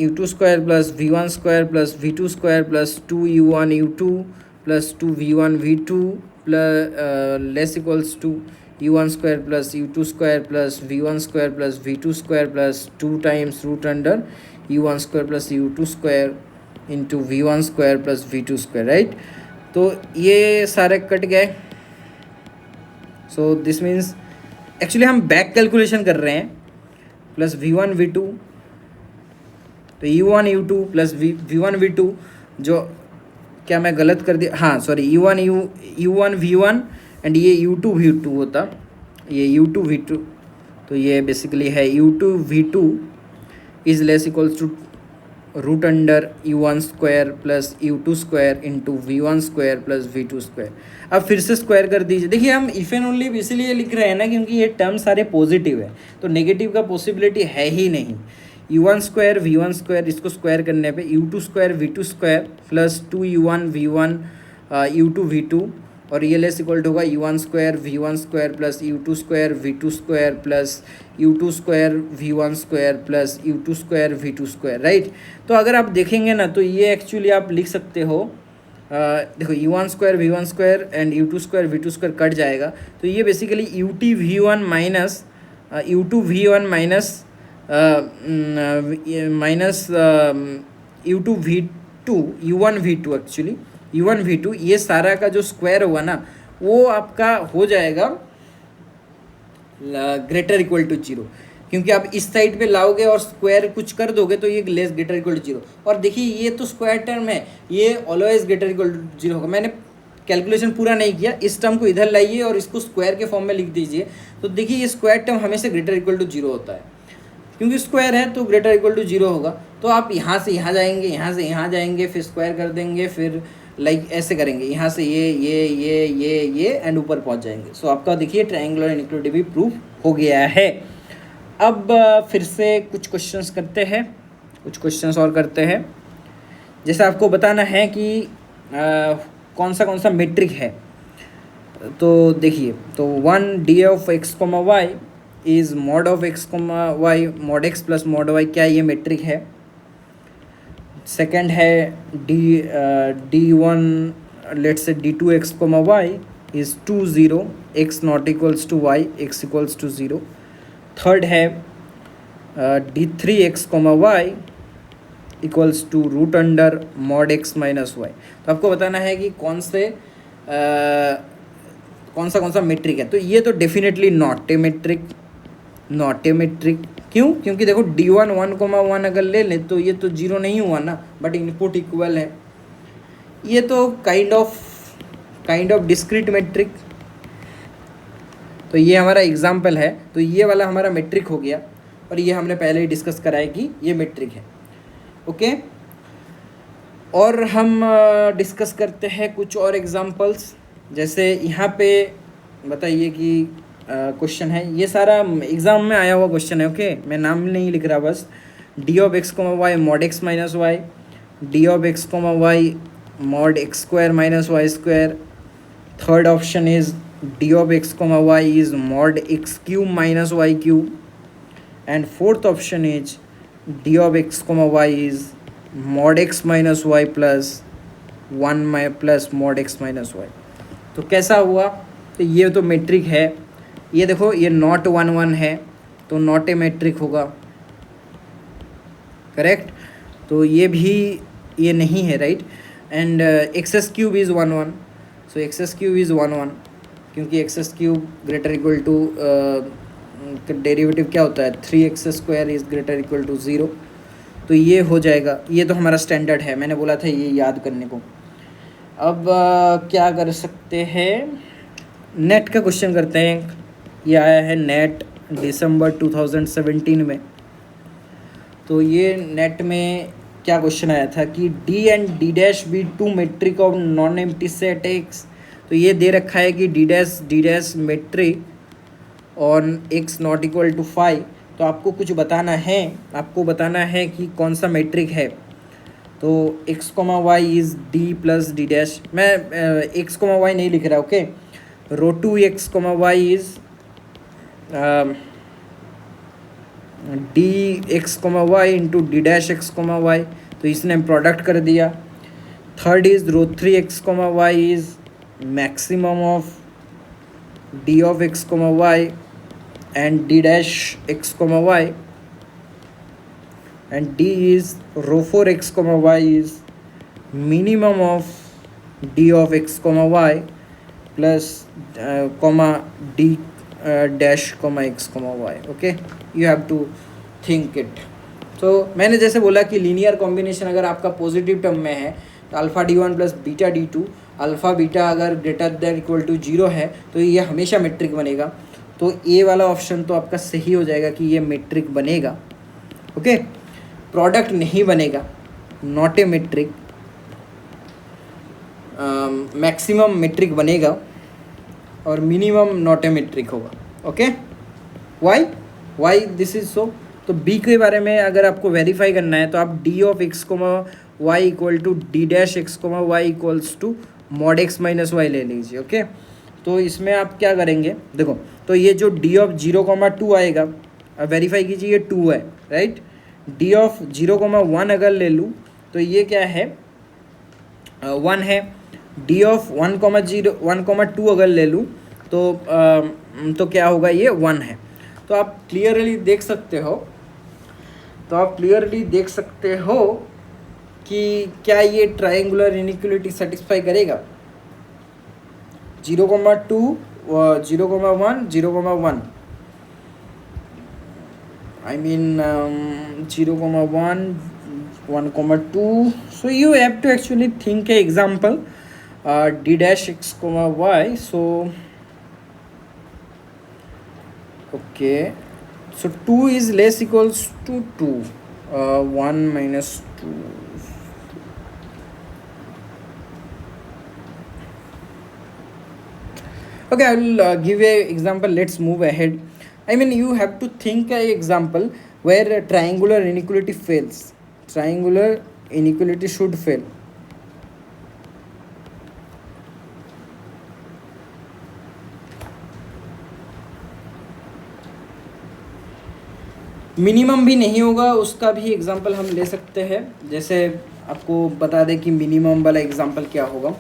u2² plus v1² plus v2² plus 2u1 u2 plus 2v1 v2 plus less equals to u1² plus u2² plus v1² plus v2² plus 2 times √u1² plus u2² into v1² plus v2², right. तो ये सारे cut गए। So this means actually हम back calculation कर रहे हैं, plus v1 v2, तो u1 u2 plus v1 v2, जो क्या मैं गलत कर दिया, हाँ सॉरी, u1 v1 एंड ये u2 v2 होता, ये u2 v2, तो ये बेसिकली है u2 v2 is less equals to √u1² plus u2² into v1² plus v2²। अब फिर से स्क्वायर कर दीजिए। देखिए हम इफ एंड ओनली इसलिए लिख रहे हैं ना क्योंकि ये टर्म सारे पॉजिटिव है, तो नेगेटिव का पॉसिबिलिटी है ही नहीं। u1 स्क्वायर v1 स्क्वायर इसको स्क्वायर करने पे u2 square v2 square plus 2u1 v1 u2 v2 और ये लेस इक्वल टू होगा u1 square v1 square plus u2 square v2 square plus u2 square v1 square plus u2 square v2 square, right. तो अगर आप देखेंगे ना तो ये एक्चुअली आप लिख सकते हो, देखो u1 square v1 square and u2 square v2 square cut जाएगा, तो ये basically ut v1 minus u2 v1 minus u2 v2 u1 v2 actually u1 v2 ये सारा का जो स्क्वायर होगा ना वो आपका हो जाएगा ग्रेटर इक्वल टू 0, क्योंकि आप इस साइड पे लाओगे और स्क्वायर कुछ कर दोगे तो ये लेस ग्रेटर इक्वल टू 0। और देखिए ये तो स्क्वायर टर्म है, ये ऑलवेज ग्रेटर इक्वल टू 0 होगा। मैंने कैलकुलेशन पूरा नहीं किया, इस टर्म को इधर लाइए और इसको स्क्वायर के फॉर्म में लिख दीजिए, तो देखिए ये स्क्वायर टर्म हमेशा ग्रेटर इक्वल टू 0 होता है, क्योंकि स्क्वायर है तो ग्रेटर इक्वल टू 0 होगा। तो आप यहाँ से यहाँ जाएंगे, यहाँ से यहाँ जाएंगे, फिर स्क्वायर कर देंगे, फिर लाइक ऐसे करेंगे, यहाँ से ये एंड ऊपर पहुँच जाएंगे। सो आपका देखिए ट्रायंगुलर इनइक्वालिटी भी प्रूफ हो गया है। अब फिर से कुछ क्वेश्चंस करते हैं, कुछ क्वेश्चंस और करते हैं। जैसे आपको बताना है कि कौन सा मेट्रिक है, तो देखिए, तो 1 d of x comma y is mod of x comma y mod x plus mod y, क्या ये मेट्रिक है। सेकंड है d1 let's say d2 x comma y is 2 0 x not equals to y x equals to 0। Third है d3 x comma y equals to root under mod x minus Y. तो आपको बताना है कि कौन सा मेट्रिक है। तो ये तो डेफिनेटली नॉट ए मेट्रिक, क्यों? क्योंकि देखो d1 1,1 अगर ले लें तो ये तो 0 नहीं हुआ ना, बट इनपुट इक्वल है। ये तो काइंड ऑफ डिस्क्रीट मेट्रिक। तो ये हमारा एग्जाम्पल है, तो ये वाला हमारा मेट्रिक हो गया, और ये हमने पहले ही डिस्कस करा है कि ये मेट्रिक है। ओके, और हम डिस्कस करते हैं कुछ और एग्जाम्पल्स। जैसे यहाँ पे बताइए कि क्वेश्चन है, ये सारा एग्ज़ाम में आया हुआ क्वेश्चन है। ओके, मैं नाम नहीं लिख रहा, बस d of x comma y mod x minus y, d of x comma y mod x square minus y square. Third option is d of x comma Y is mod x cube minus y cube, and fourth option is d of x comma Y is mod x minus y plus 1 plus mod x minus Y. तो कैसा हुआ? तो ये तो metric है। ये देखो, ये नॉट 1 1 है तो नॉट ए मेट्रिक होगा, करेक्ट। तो ये भी ये नहीं है, right. And x cube is 1 1, so x cube is 1 1, क्योंकि x cube greater equal to derivative क्या होता है, 3x square is greater equal to 0। तो ये हो जाएगा, ये तो हमारा स्टैंडर्ड है, मैंने बोला था ये याद करने को। अब क्या कर सकते हैं, नेट का क्वेश्चन करते हैं। ये आया है नेट दिसंबर 2017 में। तो ये नेट में क्या क्वेश्चन आया था कि d and d dash be two metric of non empty set x. तो ये दे रखा है कि d dash metric on x not equal to 5। तो आपको कुछ बताना है, आपको बताना है कि कौन सा मेट्रिक है। तो x comma y is d plus d dash, मैं एक्स कोमा वाई नहीं लिख रहा, okay. Rho two x comma y is d x comma y into d dash x comma y, तो इसने प्रोडक्ट कर दिया। Third is rho 3x comma y is maximum of d of x comma y and d dash x comma y, and d is rho 4x comma y is minimum of d of x comma y plus comma d dash comma x comma y. Okay, you have to think it. तो मैंने जैसे बोला कि linear combination अगर आपका positive term में है तो alpha d1 plus beta d2, alpha beta अगर ग्रेटर देन इक्वल टू 0 है तो ये हमेशा मेट्रिक बनेगा। तो ए वाला ऑप्शन तो आपका सही हो जाएगा कि ये मेट्रिक बनेगा। ओके, प्रोडक्ट नहीं बनेगा, not a metric. Maximum metric बनेगा और मिनिमम नॉट ए मेट्रिक होगा। Okay, why this is so. तो बी के बारे में अगर आपको वेरीफाई करना है तो आप d of x comma Y equal to d dash x comma y equals to mod x minus y ले लीजिए, ओके। तो इसमें आप क्या करेंगे, देखो, तो ये जो डी ऑफ 0,2 आएगा, वेरीफाई कीजिए, ये 2 है, राइट। डी ऑफ 0,1 अगर ले लूँ तो ये क्या है, 1 है। डी ऑफ 1,2 अगर ले लूँ तो क्या होगा, ये 1 है। तो आप क्लियरली देख सकते हो कि क्या ये ट्रायंगुलर इनइक्वलिटी सेटिस्फाई करेगा। 0,2 0,1 0,1 I mean 0,1 1,2. So you have to actually think a example, d dash x comma y. So okay, so 2 is less equals to 2, 1 minus 2. Okay, I will give a example. Let's move ahead. I mean, you have to think a example where a triangular inequality fails. Triangular inequality should fail. Minimum भी नहीं होगा, उसका भी example हम ले सकते हैं। जैसे आपको बता दें कि मिनिमम वाला एग्जाम्पल क्या होगा।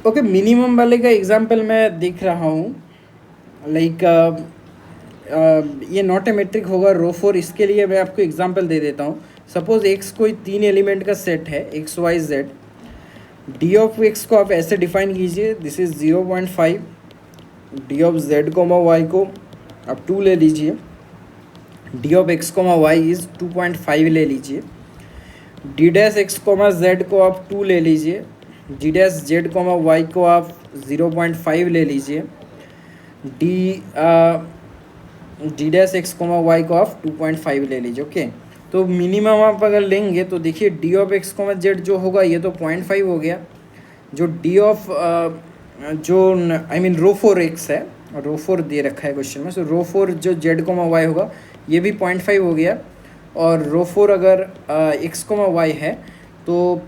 ओके, मिनिमम वाले का एग्जांपल मैं देख रहा हूँ। लाइक ये नॉट ए मेट्रिक होगा, रो 4। इसके लिए मैं आपको एग्जांपल दे देता हूँ। सपोज एक्स कोई 3 एलिमेंट का सेट है, x y z. D of x को आप ऐसे डिफाइन कीजिए, this is 0.5। D of z comma y को आप 2 ले लीजिए। D of x comma Y is 2.5 ले लीजिए। D dash x comma z को आप 2 ले लीजिए। D dash z comma y को आप 0.5 ले लीजिए। D dash x comma y को आप 2.5 ले लीजिए, ओके। तो मिनिमम आप अगर लेंगे तो देखिए d of x comma z जो होगा ये तो 0.5 हो गया। जो डी ऑफ रो 4 एक्स है, रो 4 दे रखा है क्वेश्चन में, सो रो 4 जो जेड कोमा वाई होगा ये भी 0.5 हो गया। और रो 4 अगर एक्स कोमा वाई है तो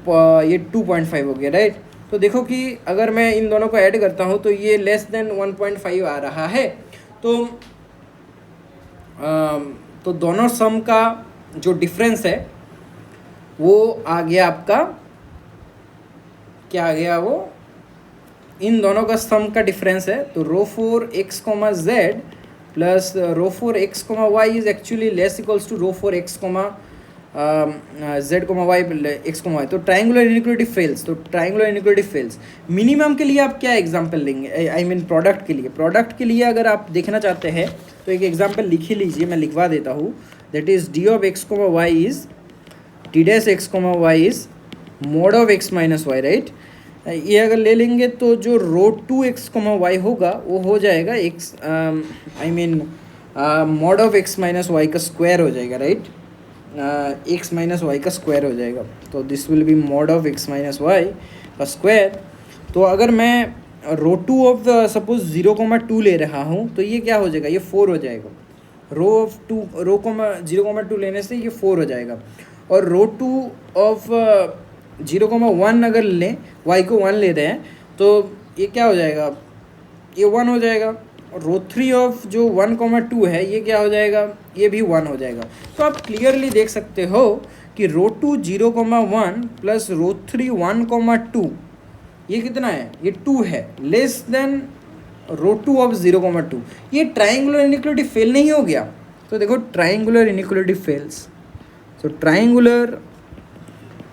ये 2.5 हो गया, राइट। तो देखो कि अगर मैं इन दोनों को ऐड करता हूँ तो ये लेस देन 1.5 आ रहा है। तो दोनों सम का जो डिफरेंस है वो आ गया आपका, क्या आ गया, वो इन दोनों का सम का डिफरेंस है। तो rho 4 x comma z plus rho 4 x comma Y is actually less equals to rho 4 x comma z comma y x comma y. तो ट्रायंगुलर इनइक्वालिटी फेल्स। तो ट्रायंगुलर इनइक्वालिटी फेल्स। मिनिमम के लिए आप क्या example लेंगे, I mean product के लिए। Product के लिए अगर आप देखना चाहते हैं तो एक एग्जांपल लिख ही लीजिए, मैं लिखवा देता हूँ। That is d of x comma Y is d dash x comma Y is mod of x minus y, right. ये अगर ले लेंगे तो जो रो 2 एक्स कोमा वाई होगा वो हो जाएगा x mod of x minus y का स्क्वायर हो जाएगा, राइट। एक्स माइनस वाई का स्क्वायर हो जाएगा। तो this will be mod of x minus y का स्क्वायर। तो अगर मैं रो 2 ऑफ द सपोज 0,2 ले रहा हूँ तो ये क्या हो जाएगा, ये 4 हो जाएगा। रो 0,2 लेने से ये 4 हो जाएगा। और रो 2 ऑफ 0,1 अगर लें, वाई को 1 ले रहे हैं तो ये क्या हो जाएगा, ये 1 हो जाएगा। रो थ्री ऑफ जो 1,2 है ये क्या हो जाएगा, ये भी 1 हो जाएगा। तो आप क्लियरली देख सकते हो कि rho two 0,1 plus rho three 1,2 ये कितना है, ये 2 है, less than rho two of 0,2। ये ट्राइंगुलर इनिक्वलिटी फेल नहीं हो गया। तो देखो ट्राइंगुलर इनिक्वलिटी फेल्स, सो ट्राइंगुलर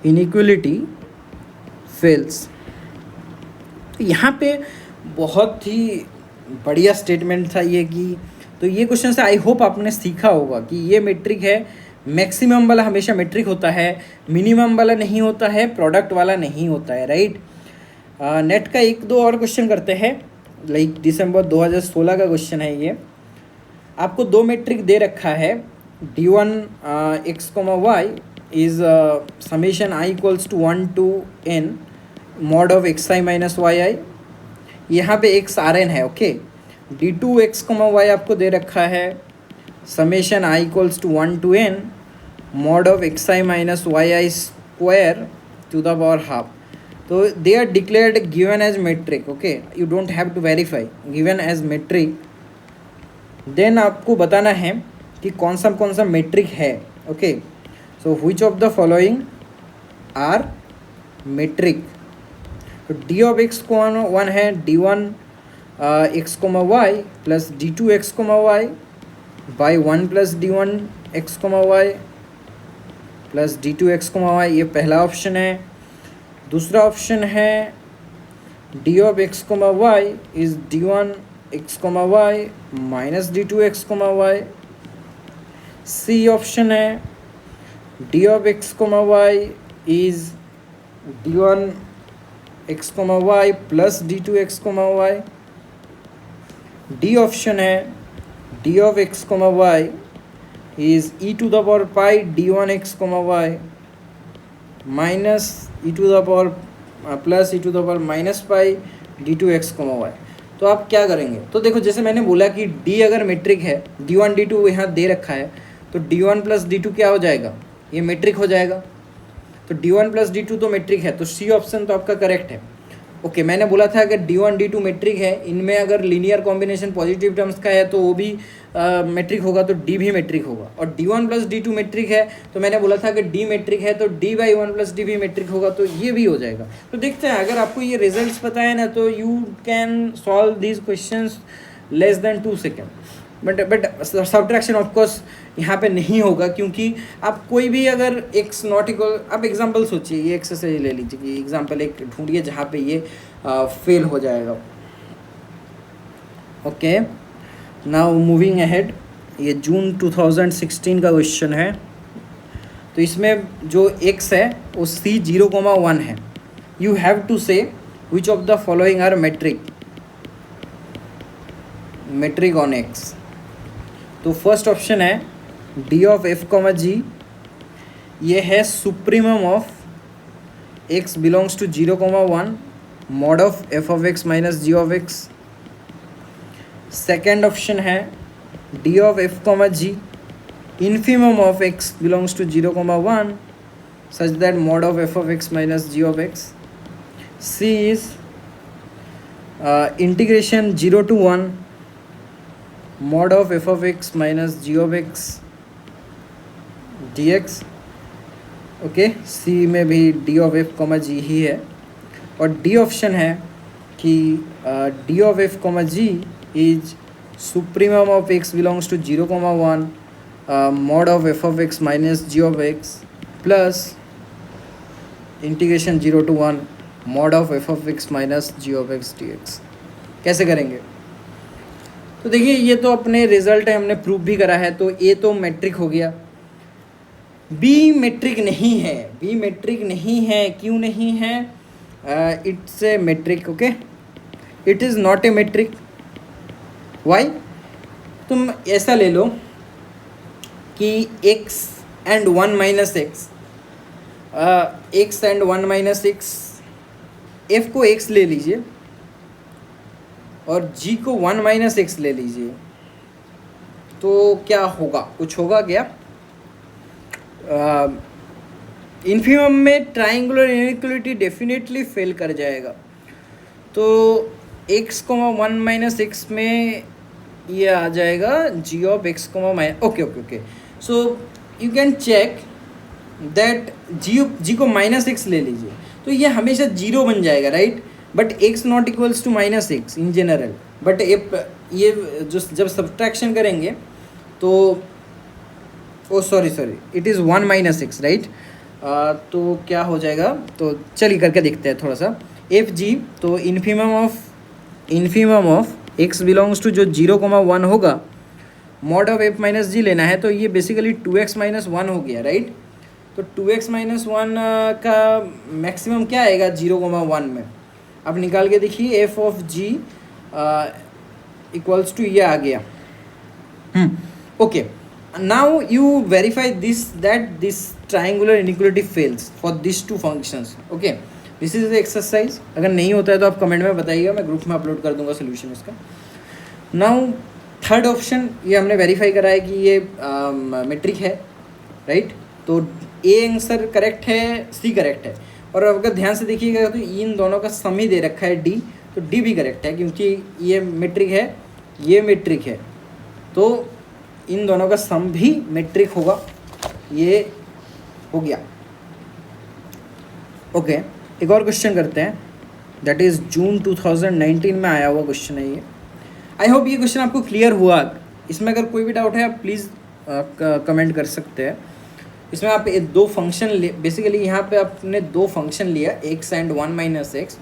इनिक्वलिटी फेल्स। तो यहाँ पे बहुत ही बढ़िया स्टेटमेंट था ये कि, तो ये क्वेश्चन से आई होप आपने सीखा होगा कि ये मेट्रिक है, मैक्सिमम वाला हमेशा मेट्रिक होता है, मिनिमम वाला नहीं होता है, प्रोडक्ट वाला नहीं होता है, राइट। नेट का एक दो और क्वेश्चन करते हैं, लाइक दिसंबर 2016 का क्वेश्चन है ये। आपको दो मेट्रिक दे रखा है, d1 x, y is summation i equals to 1 to n mod of xi minus yi। यहाँ पे x rn है, ओके। d2 x, y आपको दे रखा है summation i equals to 1 to n mod of xi minus yi square to the power half. तो they are declared given as metric, okay, you don't have to verify, given as metric. Then आपको बताना है कि कौन सा metric है, okay. So which of the following are metric. तो d of x को 1 है, d1 x, y plus d2 x, y by 1 plus d1 x, y plus d2 x, y, ये पहला ऑप्शन है। दूसरा ऑप्शन है d of x, y is d1 x, y minus d2 x, y। C option है d of x, y is d1 x, y plus d2 x, y। D option है d of x, y is e to the power pi d1 x, y minus e to the power plus e to the power minus pi d2 x, y। तो आप क्या करेंगे, तो देखो जैसे मैंने बोला कि d अगर मेट्रिक है, d1 d2 यहाँ दे रखा है, तो d1 प्लस d2 क्या हो जाएगा, ये मेट्रिक हो जाएगा। तो d1 प्लस d2 तो मेट्रिक है, तो सी ऑप्शन तो आपका करेक्ट है, ओके। मैंने बोला था अगर d1 d2 मेट्रिक है, इनमें अगर लीनियर कॉम्बिनेशन पॉजिटिव टर्म्स का है तो वो भी मेट्रिक होगा, तो d भी मेट्रिक होगा। और d1 प्लस d2 मेट्रिक है, तो मैंने बोला था कि d मेट्रिक है तो d बाई 1 प्लस d भी मेट्रिक होगा, तो ये भी हो जाएगा। तो देखते हैं, अगर आपको ये रिजल्ट्स पता है ना, तो you can solve these questions less than 2 second. But subtraction of course यहाँ पे नहीं होगा, क्योंकि आप कोई भी अगर x नॉट इक्वल, आप एग्जांपल सोचिए, ये एक्सरसाइज ले लीजिए कि एग्जांपल एक ढूंढिए जहाँ पे ये फेल हो जाएगा, ओके। नाउ मूविंग अहेड, ये जून 2016 का क्वेश्चन है। तो इसमें जो x है वो c 0,1 है। You have to say which of the following are metric on x। तो फर्स्ट ऑप्शन है d ऑफ f, g, ये है supremum of x belongs to 0,1 mod of f of x minus g of x। Second option है d of f, g, infimum of x belongs to 0,1 such that mod of f of x minus g of x। C is integration 0 to 1 mod of f of x minus g of x dx, okay. C में भी d of f, g ही है। और D option है कि d of f, g is supremum of x belongs to 0,1 mod of f of x minus g of x plus integration 0 to 1 mod of f of x minus g of x dx। कैसे करेंगे, तो देखिए ये तो अपने result है, हमने prove भी करा है, तो ए तो मेट्रिक हो गया। बी मेट्रिक नहीं है, बी मेट्रिक नहीं है, क्यों नहीं है, it's a metric, okay, it is not a metric. Why, तुम ऐसा ले लो कि x and 1 minus x, x and 1 minus x, f को x ले लीजिए और g को 1 माइनस एक्स ले लीजिए, तो क्या होगा, कुछ होगा क्या। इन्फीमम में ट्राइंगुलर इनइक्वलिटी डेफिनेटली फेल कर जाएगा। तो x, 1 माइनस एक्स में ये आ जाएगा g of x comma minus, okay okay okay, so you can check that g को माइनस एक्स ले लीजिए, तो ये हमेशा जीरो बन जाएगा, right, but x not equals to minus x in general, but ये जो जब सब्ट्रैक्शन करेंगे तो oh sorry it is one minus x, right, तो क्या हो जाएगा, तो चलिए करके देखते हैं थोड़ा सा। एफ जी, तो infimum of x belongs to जो 0,1 होगा, mod of f minus g लेना है, तो ये बेसिकली 2x माइनस वन हो गया, राइट, तो 2x माइनस वन का मैक्सिमम क्या आएगा 0,1 में, अब निकाल के देखिए, f of g equals to ये आ गया, okay, now you verify this that this triangular inequality fails for this two functions, okay, this is the exercise, अगर नहीं होता है तो आप कमेंट में बताइएगा, मैं ग्रुप में अपलोड कर दूंगा सोल्यूशन इसका। नाउ थर्ड ऑप्शन, ये हमने वेरीफाई करा है कि ये मेट्रिक है, राइट, तो ए आंसर करेक्ट है, सी करेक्ट है, और अगर ध्यान से देखिएगा तो इन दोनों का सम ही दे रखा है डी, तो डी भी करेक्ट है क्योंकि ये मेट्रिक है, ये मेट्रिक है, तो इन दोनों का सम भी मेट्रिक होगा, ये हो गया, ओके। एक और क्वेश्चन करते हैं, दैट इज़ जून 2019 में आया हुआ क्वेश्चन है ये। आई होप ये क्वेश्चन आपको क्लियर हुआ, इसमें अगर कोई भी डाउट है आप प्लीज़ कमेंट कर सकते हैं। इसमें आप दो फंक्शन बेसिकली यहाँ पे आपने दो फंक्शन लिया, x and 1 minus x,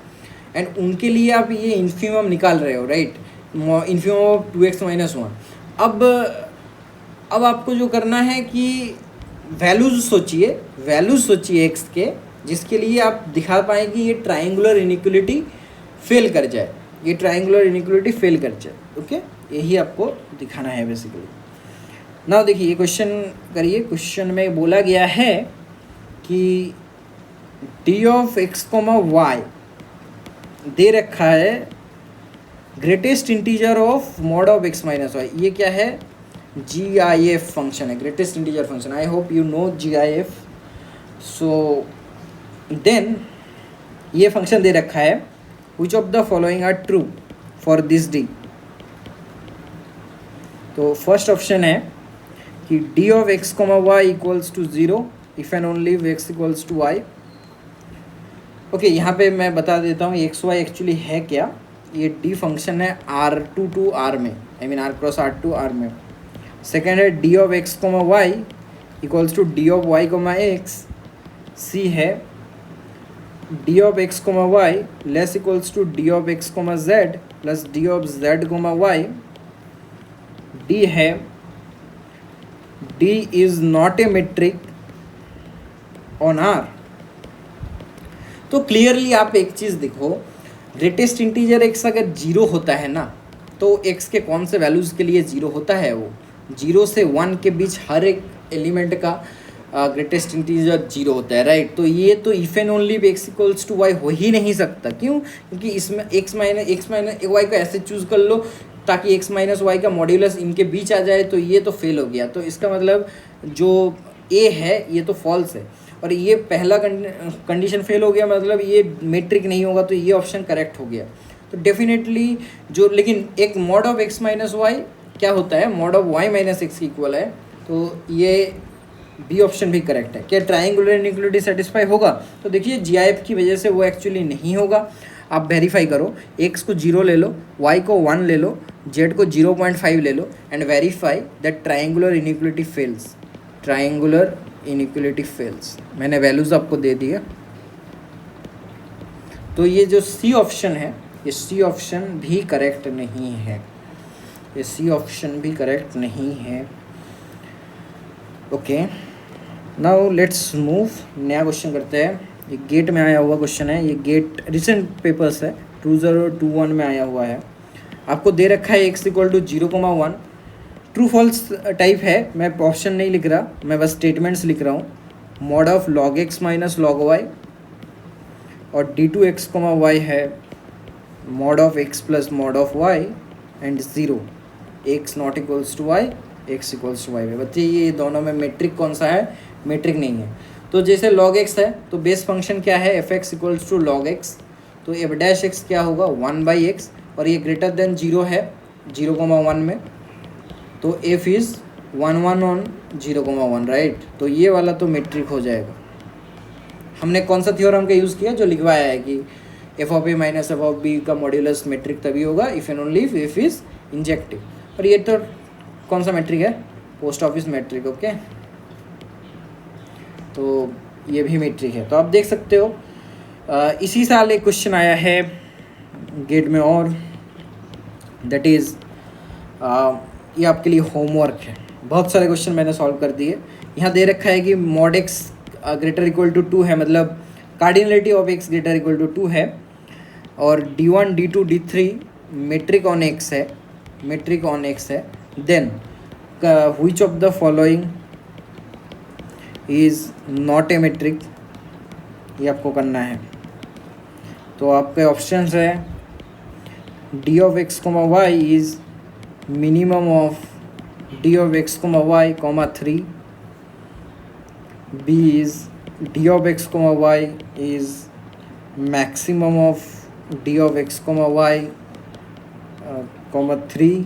and उनके लिए आप ये इन्फीमम निकाल रहे हो, right, infimum of 2x minus one. अब आपको जो करना है कि वैल्यूज़ सोचिए x के, जिसके लिए आप दिखा पाएँ कि ये ट्राइंगुलर इनइक्वालिटी फेल कर जाए, ओके, यही आपको दिखाना है बेसिकली। ना देखिए ये क्वेश्चन करिए, क्वेश्चन में बोला गया है कि d of x comma y दे रखा है greatest integer of mod of x minus y, ये क्या है, GIF फंक्शन है, greatest integer function, I hope you know GIF। So then ये फंक्शन दे रखा है, which of the following are true for this d, तो फर्स्ट ऑप्शन है कि d of x comma y equals to 0 if and only x equals to y, okay, यहाँ पे मैं बता देता हूँ एक्स वाई एक्चुअली है क्या, ये डी फंक्शन है R2 टू R में, I mean R cross R2 R में। सेकेंड है D of x comma y equals to D of Y comma x, c है D of x comma y less equals to D of x comma z plus d of z comma y, d है d is not a metric on R. तो clearly आप एक चीज़ देखो, greatest integer x अगर zero होता है ना, तो एक्स के कौन से वैल्यूज़ के लिए जीरो होता है, वो 0 से 1 के बीच हर एक एलिमेंट का ग्रेटेस्ट इंटीजर जीरो होता है, राइट, तो ये तो if and only x equals to y हो ही नहीं सकता, क्यों, क्योंकि इसमें एक्स माइनस वाई को ऐसे चूज़ कर लो ताकि x माइनस वाई का मॉड्यूलस इनके बीच आ जाए, तो ये तो फेल हो गया, तो इसका मतलब जो a है ये तो फॉल्स है, और ये पहला कंडीशन फेल हो गया, मतलब ये मेट्रिक नहीं होगा, तो ये ऑप्शन करेक्ट हो गया। तो डेफिनेटली जो, लेकिन एक mod of x minus y क्या होता है, mod of y minus x equal है, तो ये बी ऑप्शन भी करेक्ट है। क्या ट्राइंगुलर इनइक्वालिटी सेटिस्फाई होगा, तो देखिए GIF की वजह से वो एक्चुअली नहीं होगा, आप वेरीफाई करो, x को 0 ले लो, y को 1 ले लो, z को 0.5 ले लो, and verify that triangular inequality fails. मैंने वैल्यूज़ आपको दे दिए, तो ये जो सी ऑप्शन है, ये सी ऑप्शन भी करेक्ट नहीं है, ओके। नाउ लेट्स मूव, नया क्वेश्चन करते हैं। ये गेट में आया हुआ क्वेश्चन है, ये गेट रिसेंट पेपर्स है, 2021 में आया हुआ है। आपको दे रखा है x equal to 0,1, true false type है, मैं ऑप्शन नहीं लिख रहा, मैं बस स्टेटमेंट्स लिख रहा हूँ। Mod of log x minus log y, और d2x, y है mod of x plus mod of y and 0, x not equals to y, x equals to y। बच्चे ये दोनों में मेट्रिक कौन सा है, मेट्रिक नहीं है। तो जैसे log x है तो बेस फंक्शन क्या है, f(x) equals to log x, तो f डैश x क्या होगा 1/x, और ये ग्रेटर देन 0 है 0,1 में, तो एफ इज़ 1 ऑन 0,1 राइट। तो ये वाला तो मेट्रिक हो जाएगा। हमने कौन सा थ्योरम का यूज़ किया, जो लिखवाया है कि f of a minus f of b का मॉड्यूलस मेट्रिक तभी होगा if and only if f is injective. और ये तो कौन सा मेट्रिक है, पोस्ट ऑफिस मेट्रिक। ओके, तो ये भी मेट्रिक है। तो आप देख सकते हो इसी साल एक क्वेश्चन आया है गेट में, और दैट इज़ ये आपके लिए होमवर्क है। बहुत सारे क्वेश्चन मैंने सॉल्व कर दिए। यहाँ दे रखा है कि mod x greater equal to 2 है, मतलब cardinality of x greater equal to 2 है, और D1 D2 D3 metric on x है, मेट्रिक ऑन एक्स है। Then which of the following is not a metric, ये आपको करना है। तो आपके ऑप्शंस है D of x comma y is minimum of d of x comma y comma 3, b is d of x comma y is maximum of d of x comma y comma 3,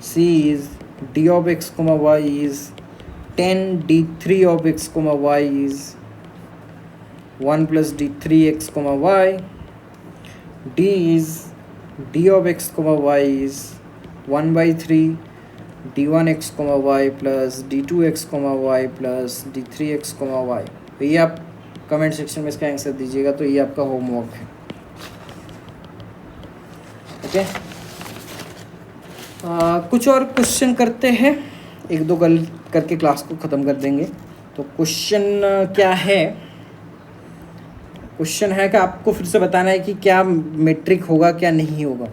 c is d of x comma y is 10 d3 of x comma y is 1 plus d3 x comma y, d is d of x comma y is 1 by 3 d1 x comma y plus d2 x comma y plus d3 x comma y। तो ये आप comment section में इसका answer दीजिएगा। तो ये आपका homework है। ओके, कुछ और क्वेश्चन करते हैं, एक दो कल करके क्लास को ख़त्म कर देंगे। तो क्वेश्चन क्या है, क्वेश्चन है कि आपको फिर से बताना है कि क्या मेट्रिक होगा क्या नहीं होगा।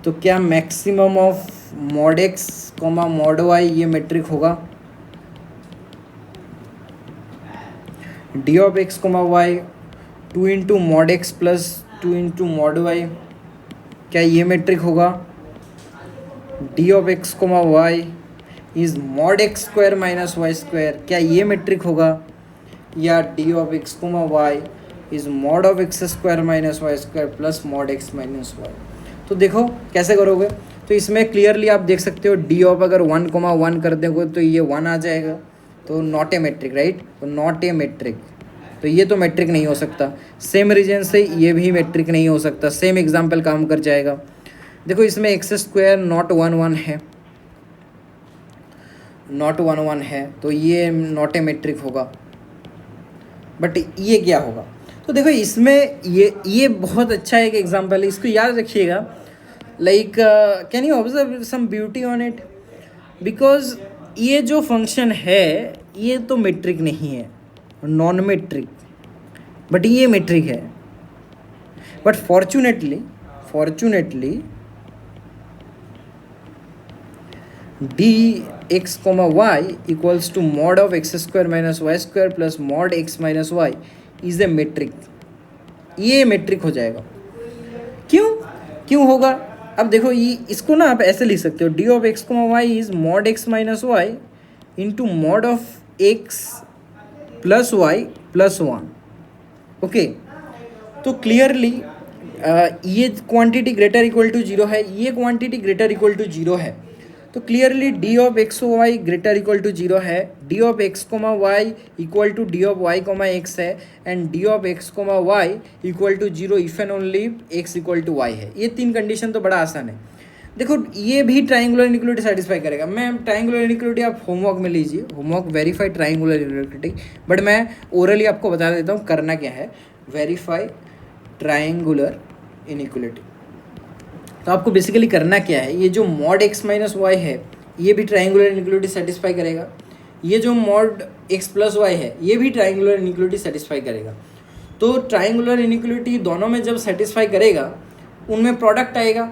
तो क्या maximum of mod x comma mod y ये मेट्रिक होगा, d of x comma y 2 into mod x plus 2 into mod y, क्या ये मेट्रिक होगा, d of x comma Y is mod x square minus y square, क्या ये metric होगा, या d of x comma y is mod of x square minus y square plus mod x minus Y. तो देखो कैसे करोगे। तो इसमें क्लियरली आप देख सकते हो डी ऑफ अगर 1,1 कर दोगे तो ये 1 आ जाएगा, तो नॉट ए मेट्रिक राइट। तो नॉट ए मेट्रिक, तो ये तो मेट्रिक नहीं हो सकता। सेम रीजन से ये भी मेट्रिक नहीं हो सकता, सेम एग्जाम्पल काम कर जाएगा। देखो इसमें एक्स स्क्वायर नॉट 1 है, नॉट 1 है, तो ये नॉट ए मेट्रिक होगा। बट ये क्या होगा, तो देखो इसमें ये बहुत अच्छा एक एग्जांपल है, इसको याद रखिएगा। Like can you observe some beauty on it, because ये जो फंक्शन है ये तो मेट्रिक नहीं है, नॉन मेट्रिक, बट ये मेट्रिक है। But fortunately d x comma y equals to mod of x square minus y square plus mod x minus y is a metric. ये मेट्रिक हो जाएगा। क्यों होगा, अब देखो ये इसको ना आप ऐसे लिख सकते हो, d of x comma Y is mod x minus y into mod of x plus y plus 1। Okay, तो क्लियरली ये क्वांटिटी ग्रेटर इक्वल टू 0 है, ये क्वांटिटी ग्रेटर इक्वल टू 0 है। तो clearly d of x y greater equal to 0 है, D of x comma Y equal to D of Y comma x है, and D of x comma Y equal to 0 if and only x equal to y है। ये 3 condition तो बड़ा आसान है। देखो ये भी ट्राइंगुलर इनइक्वालिटी सेटिस्फाई करेगा। मैं ट्राइंगुलर इनइक्वालिटी आप होमवर्क में लीजिए, homework verify triangular inequality, but मैं ओरली आपको बता देता हूँ करना क्या है। वेरीफाई ट्राइंगुलर इनइक्वालिटी, तो आपको बेसिकली करना क्या है, ये जो मॉड एक्स माइनस वाई है ये भी ट्राइंगुलर इनइक्वालिटी सेटिस्फाई करेगा, ये जो मॉड एक्स प्लस वाई है ये भी ट्राइंगुलर इनइक्वालिटी सेटिस्फाई करेगा। तो ट्राइंगुलर इनइक्वालिटी दोनों में जब सेटिस्फाई करेगा उनमें प्रोडक्ट आएगा।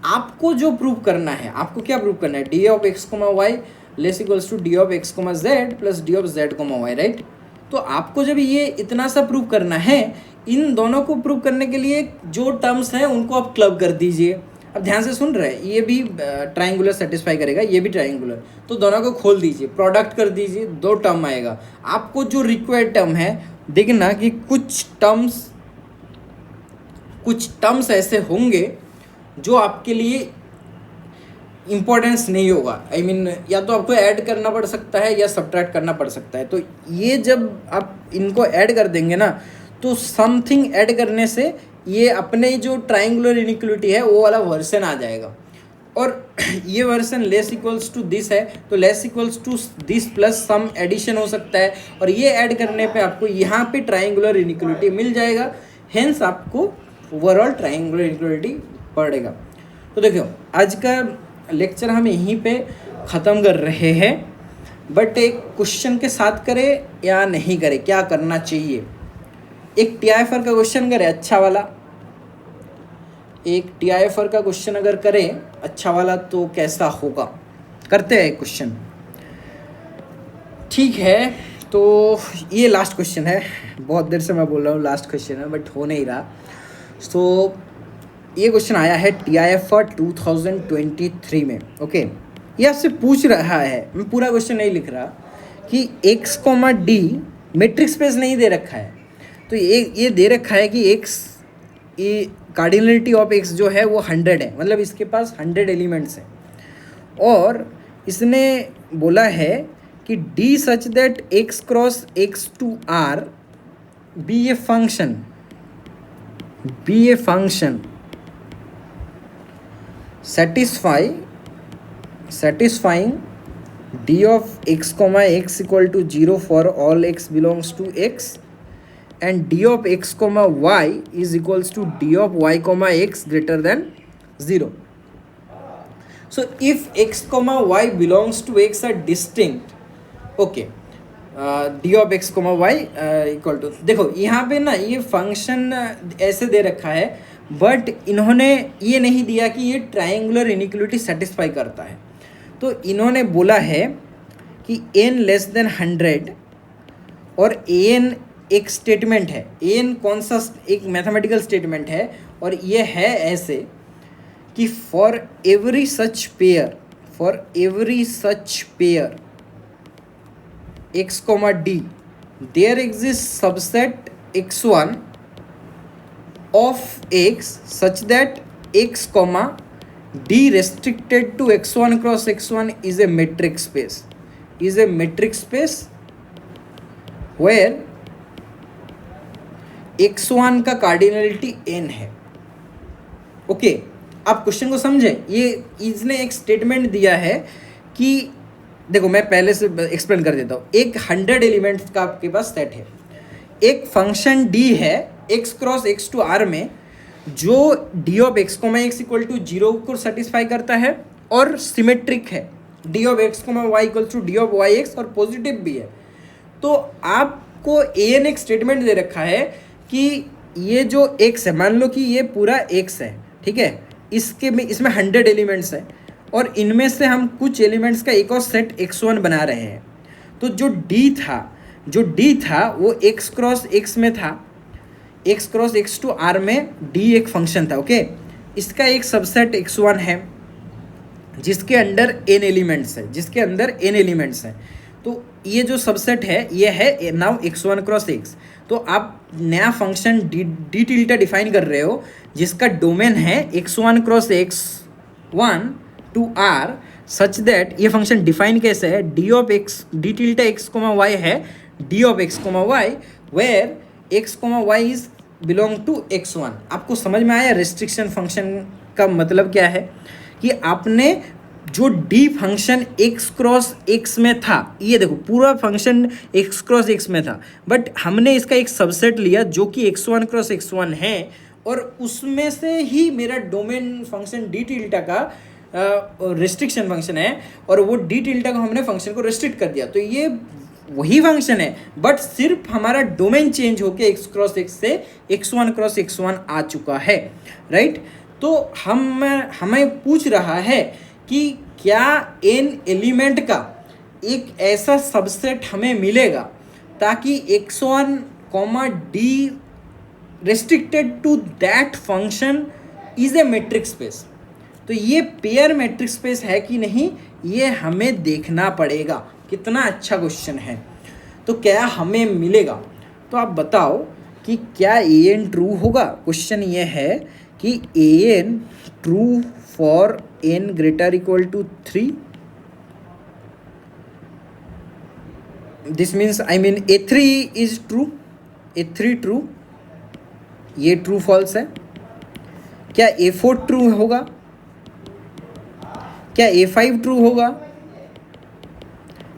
आपको जो प्रूव करना है, आपको क्या प्रूव करना है, D of x comma y less equals to D of x comma z plus d of z comma y right. तो आपको जब ये इतना सा प्रूव करना है, इन दोनों को प्रूव करने के लिए जो टर्म्स हैं उनको आप क्लब कर दीजिए। अब ध्यान से सुन रहे हैं, ये भी ट्राइंगुलर सेटिस्फाई करेगा, ये भी ट्राइंगुलर, तो दोनों को खोल दीजिए, प्रोडक्ट कर दीजिए, 2 टर्म आएगा। आपको जो रिक्वायर्ड टर्म है देखना कि कुछ टर्म्स ऐसे होंगे जो आपके लिए इम्पोर्टेंस नहीं होगा। आई मीन या तो आपको ऐड करना पड़ सकता है या सब्ट्रैक्ट करना पड़ सकता है। तो ये जब आप इनको ऐड कर देंगे ना, तो समथिंग ऐड करने से ये अपने जो ट्राइंगुलर इनिक्वलिटी है वो वाला वर्सन आ जाएगा। और ये version less equals to this है, तो less equals to this plus some addition हो सकता है, और ये ऐड करने पे आपको यहाँ पे ट्राइंगुलर इनिक्वलिटी मिल जाएगा। हेंस आपको ओवरऑल ट्राइंगुलर इनिक्वलिटी पड़ेगा। तो देखो आज का लेक्चर हम यहीं पे ख़त्म कर रहे हैं, बट एक क्वेश्चन के साथ करें या नहीं करें, क्या करना चाहिए। एक TIFR का क्वेश्चन करें अच्छा वाला, एक TIFR का क्वेश्चन अगर करें अच्छा वाला तो कैसा होगा, करते हैं क्वेश्चन। ठीक है, तो ये लास्ट क्वेश्चन है, बहुत देर से मैं बोल रहा हूँ लास्ट क्वेश्चन है बट हो नहीं रहा। तो ये क्वेश्चन आया है TIFR 2023 में। ओके, ये आपसे पूछ रहा है, मैं पूरा क्वेश्चन नहीं लिख रहा, कि x, d मैट्रिक्स स्पेस नहीं दे रखा है, तो ये दे रखा है कि x, ये कार्डिनलिटी ऑफ x जो है वो 100 है, मतलब इसके पास 100 एलिमेंट्स हैं, और इसने बोला है कि d such that x cross x to r be a function satisfying d of x comma x equal to 0 for all x belongs to x and d of x comma y is equals to d of y comma x greater than 0. So if x comma y belongs to x are distinct, okay, d of x comma y equal to, देखो यहाँ पे ना ये function ऐसे दे रखा है, but इन्होंने ये नहीं दिया कि ये ट्राइंगुलर इनिक्वलिटी सेटिस्फाई करता है। तो इन्होंने बोला है कि n लेस देन 100, और an एक स्टेटमेंट है, an कौन सा, एक मैथमेटिकल स्टेटमेंट है, और ये है ऐसे कि for every such pair x, d there exist subset x1 of x such that x, d restricted to x1 cross x1 is a metric space where x1 का कार्डिनलिटी n है। Okay, आप question को समझे, ये इसने एक statement दिया है कि देखो मैं पहले से एक्सप्लेन कर देता हूँ। एक 100 एलिमेंट्स का आपके पास सेट है, एक फंक्शन d है x cross x to r में, जो d of x comma x equal to 0 को सेटिस्फाई करता है और सिमेट्रिक है, d of x comma y equal to d of yx, और पॉजिटिव भी है। तो आपको an एक स्टेटमेंट दे रखा है कि ये जो x है, मान लो कि ये पूरा x है, ठीक है, इसमें 100 एलिमेंट्स हैं, और इनमें से हम कुछ एलिमेंट्स का एक और सेट x1 बना रहे हैं। तो जो d था वो x क्रॉस x में था, x cross x to r में d एक फंक्शन था। ओके, इसका एक सबसेट x1 है जिसके अंदर n एलिमेंट्स हैं, तो ये जो सबसेट है ये है नाउ x1 क्रॉस x। तो आप नया फंक्शन d टिल्टा डिफाइन कर रहे हो जिसका डोमेन है x1 cross x1 to r, such that ये फंक्शन डिफाइन कैसे है, d tilde x comma y है d of x comma y where x comma y is belong to x1। आपको समझ में आया रेस्ट्रिक्शन फंक्शन का मतलब क्या है, कि आपने जो d function x cross x में था, ये देखो पूरा फंक्शन x क्रॉस x में था, बट हमने इसका एक सबसेट लिया जो कि x1 क्रॉस x1 है, और उसमें से ही मेरा डोमेन फंक्शन d टिल्टा का रेस्ट्रिक्शन फंक्शन है, और वो d टिल्टा को हमने फंक्शन को रेस्ट्रिक्ट कर दिया। तो ये वही फंक्शन है, बट सिर्फ हमारा डोमेन चेंज होके x क्रॉस x से x1 क्रॉस x1 आ चुका है, राइट। तो हमें पूछ रहा है कि क्या n एलिमेंट का एक ऐसा सबसेट हमें मिलेगा ताकि x1 d restricted to that function is a matrix space. तो ये पेयर मैट्रिक्स स्पेस है कि नहीं, ये हमें देखना पड़ेगा। कितना अच्छा क्वेश्चन है। तो क्या हमें मिलेगा, तो आप बताओ कि क्या an ट्रू होगा। क्वेश्चन ये है कि an true for n greater equal to 3, this means I mean A3 is true, A3 true, ये ट्रू फॉल्स है। क्या A4 ट्रू होगा? क्या A5 ट्रू होगा?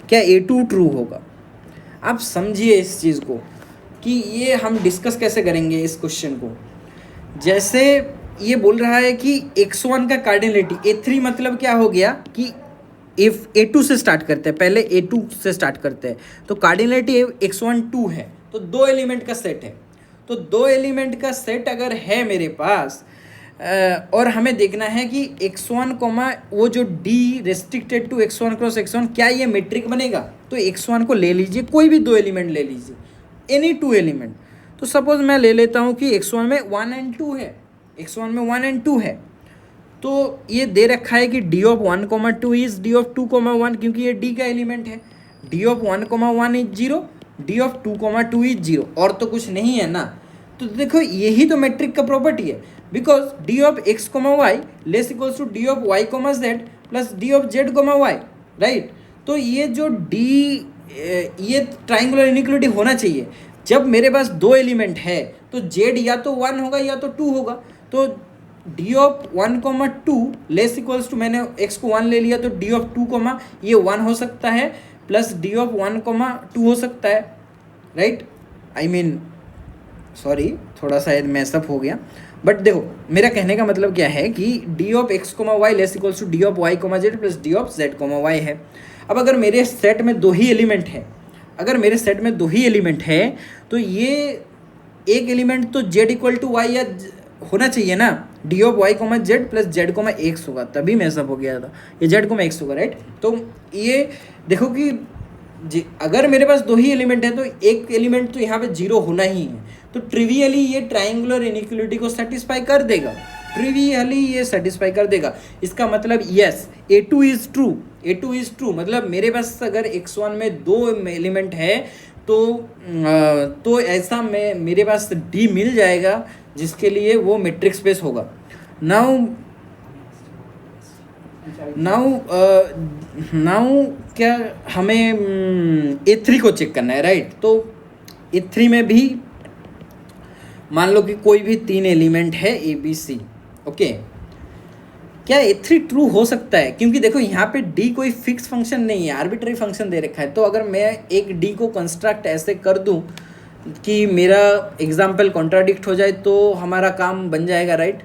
क्या A2 ट्रू होगा? आप समझिए इस चीज़ को कि ये हम डिस्कस कैसे करेंगे इस क्वेश्चन को। जैसे ये बोल रहा है कि x1 का कार्डिनलिटी A3, मतलब क्या हो गया कि A2 से स्टार्ट करते हैं, पहले A2 से स्टार्ट करते हैं, तो कार्डिनलिटी x1 2 है, तो 2 एलिमेंट का सेट है। तो 2 एलिमेंट का सेट अगर है मेरे पास और हमें देखना है कि x1 वो जो D restricted to x1 cross x1, क्या ये मेट्रिक बनेगा? तो x1 को ले लीजिए, कोई भी 2 एलिमेंट ले लीजिए, एनी 2 एलिमेंट। तो सपोज मैं ले लेता हूँ कि x1 में 1 and 2 है, x1 में 1 and 2 है, तो ये दे रखा है कि d of 1, 2 is d of 2, 1, क्योंकि ये d का एलिमेंट है। d of 1, 1 is 0, d of 2, 2 is 0, और तो कुछ नहीं है ना। तो देखो यही तो मैट्रिक का प्रॉपर्टी है, because d of x, y less equals to d of y, z plus d of z, y, right. तो ये जो d, ये ट्राइंगुलर इनइक्वालिटी होना चाहिए। जब मेरे पास 2 एलिमेंट है तो z या तो 1 होगा या तो 2 होगा। तो d of 1, 2 less equals to, मैंने x को 1 ले लिया तो d ऑफ 2, ये 1 हो सकता है, प्लस d ऑफ 1, 2 हो सकता है, राइट। आई मीन सॉरी, थोड़ा सा मैसअप हो गया, बट देखो मेरा कहने का मतलब क्या है कि d of x, y less equals to d of y, z plus d of z, y है। अब अगर मेरे सेट में 2 ही एलिमेंट है, अगर मेरे सेट में 2 ही एलिमेंट है, तो ये एक एलिमेंट तो z इक्वल टू y या होना चाहिए ना, d of y, z plus z, x होगा, तभी मैसअप हो गया था, ये z, x होगा, राइट। तो ये देखो कि अगर मेरे पास 2 ही एलिमेंट है तो एक एलिमेंट तो यहाँ पे 0 होना ही है। तो ट्रिवियली ये ट्राइंगुलर इनइक्वालिटी को सेटिस्फाई कर देगा, ट्रिवियली ये सेटिस्फाई कर देगा। इसका मतलब yes, A2 is true, A2 is true, मतलब मेरे पास अगर x1 में 2 एलिमेंट है तो ऐसा मेरे पास D मिल जाएगा जिसके लिए वो मैट्रिक स्पेस होगा। नाउ क्या हमें A3 को चेक करना है, राइट। तो A3 में भी मान लो कि कोई भी 3 एलिमेंट है ABC, ओके। क्या A3 ट्रू हो सकता है? क्योंकि देखो यहाँ पे D कोई फिक्स फंक्शन नहीं है, आर्बिट्ररी फंक्शन दे रखा है। तो अगर मैं एक D को कंस्ट्रक्ट ऐसे कर दूँ कि मेरा एग्जाम्पल कॉन्ट्राडिक्ट हो जाए तो हमारा काम बन जाएगा, राइट।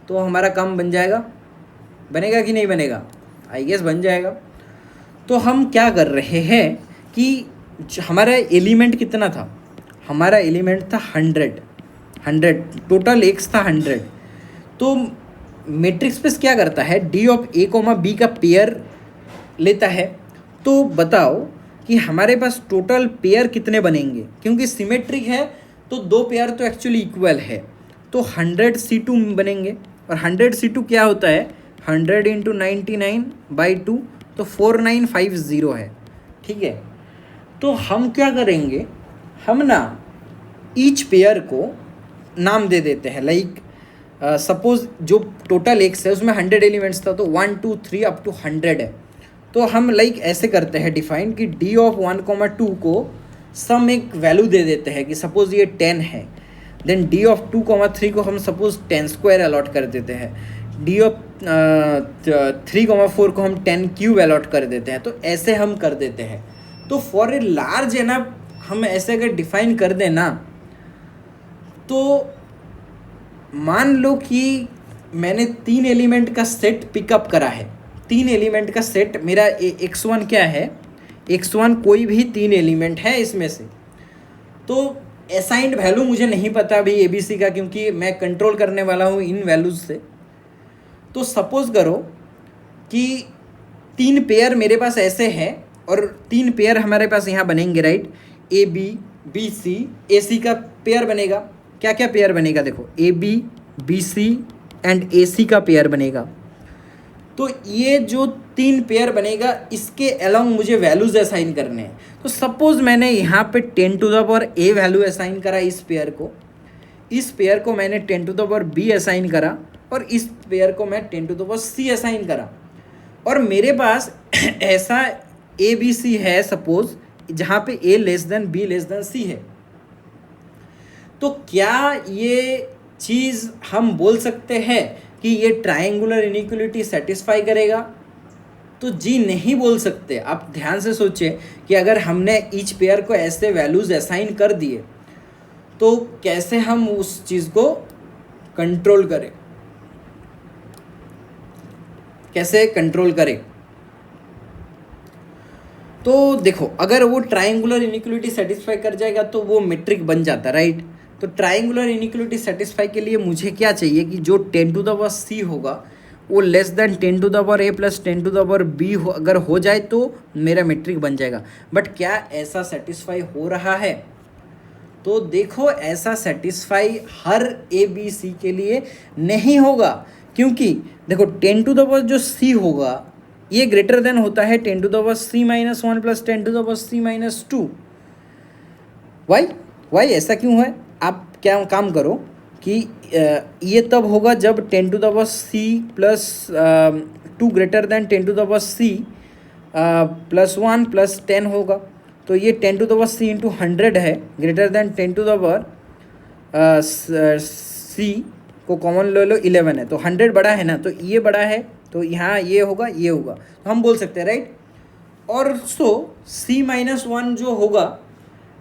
तो हमारा काम बन जाएगा, बनेगा कि नहीं बनेगा? आई गेस बन जाएगा। तो हम क्या कर रहे हैं कि हमारा एलिमेंट कितना था? हमारा एलिमेंट था 100, टोटल x था 100। तो मैट्रिक्स स्पेस क्या करता है? d ऑफ a, b का पेयर लेता है। तो बताओ कि हमारे पास टोटल पेयर कितने बनेंगे? क्योंकि सिमेट्रिक है तो 2 पेयर तो एक्चुअली इक्वल है, तो 100 C2 बनेंगे। और 100 C2 क्या होता है? 100 इंटू 99/2, तो 4950 है, ठीक है। तो हम क्या करेंगे, हम ना ईच पेयर को नाम दे देते हैं। लाइक सपोज जो टोटल x है उसमें 100 एलिमेंट्स था, तो 1, 2, 3 अप टू 100 है। तो हम लाइक ऐसे करते हैं डिफाइन कि d ऑफ 1, 2 को सम एक वैल्यू दे देते हैं कि सपोज ये 10 है, देन d ऑफ 2, 3 को हम सपोज 10² अलॉट कर देते हैं, d ऑफ 3, 4 को हम 10³ अलॉट कर देते हैं। तो ऐसे हम कर देते हैं। तो फॉर ए लार्ज है ना, हम ऐसे अगर डिफाइन कर दें ना, तो मान लो कि मैंने 3 एलिमेंट का सेट पिकअप करा है। 3 एलिमेंट का सेट मेरा x1 क्या है? x1 कोई भी 3 एलिमेंट है इसमें से। तो असाइंड वैल्यू मुझे नहीं पता अभी ABC का, क्योंकि मैं कंट्रोल करने वाला हूँ इन वैल्यूज़ से। तो सपोज करो कि 3 पेयर मेरे पास ऐसे हैं और 3 पेयर हमारे पास यहाँ बनेंगे, राइट। AB, BC, AC का पेयर बनेगा। क्या क्या पेयर बनेगा? देखो AB, BC एंड AC का पेयर बनेगा। तो ये जो 3 पेयर बनेगा, इसके अलोंग मुझे वैल्यूज असाइन करने हैं। तो सपोज मैंने यहाँ पे 10 to the power A value assign करा इस पेयर को, इस पेयर को मैंने 10 to the power b assign करा और इस पेयर को मैं 10 to the power c assign करा, और मेरे पास ऐसा ए बी सी है सपोज, जहाँ पे a less than b less than c है, तो क्या ये चीज़ हम बोल सकते हैं कि ये ट्रायंगुलर इनइक्वलिटी सेटिस्फाई करेगा? तो जी नहीं बोल सकते। आप ध्यान से सोचिए कि अगर हमने ईच पेयर को ऐसे वैल्यूज असाइन कर दिए तो कैसे हम उस चीज़ को कंट्रोल करें, कैसे कंट्रोल करें? तो देखो, अगर वो ट्रायंगुलर इनइक्वलिटी सेटिस्फाई कर जाएगा तो वो मेट्रिक बन जाता, राइट? तो ट्रायंगुलर इनइक्वलिटी सेटिस्फाई के लिए मुझे क्या चाहिए कि जो 10 टू द पावर c होगा वो less than 10 to the power a plus 10 to the power b अगर हो जाए तो मेरा मेट्रिक बन जाएगा। बट क्या ऐसा सेटिस्फाई हो रहा है? तो देखो, ऐसा satisfy her A B C के लिए नहीं होगा, क्योंकि देखो 10 टू द पावर जो c होगा ये ग्रेटर देन होता है 10 to the power c minus 1 plus 10 to the power c minus 2। Why ऐसा क्यों है? आप क्या काम करो कि ये तब होगा जब 10 to the power c plus 2 greater than 10 to the power c plus 1 plus 10 होगा। तो ये 10 to the power c into 100 है, greater than 10 to the power c को कॉमन ले लो 11 है, तो 100 बड़ा है ना, तो ये बड़ा है, तो यहाँ ये होगा, ये होगा, तो हम बोल सकते हैं, राइट? और सो c माइनस 1 जो होगा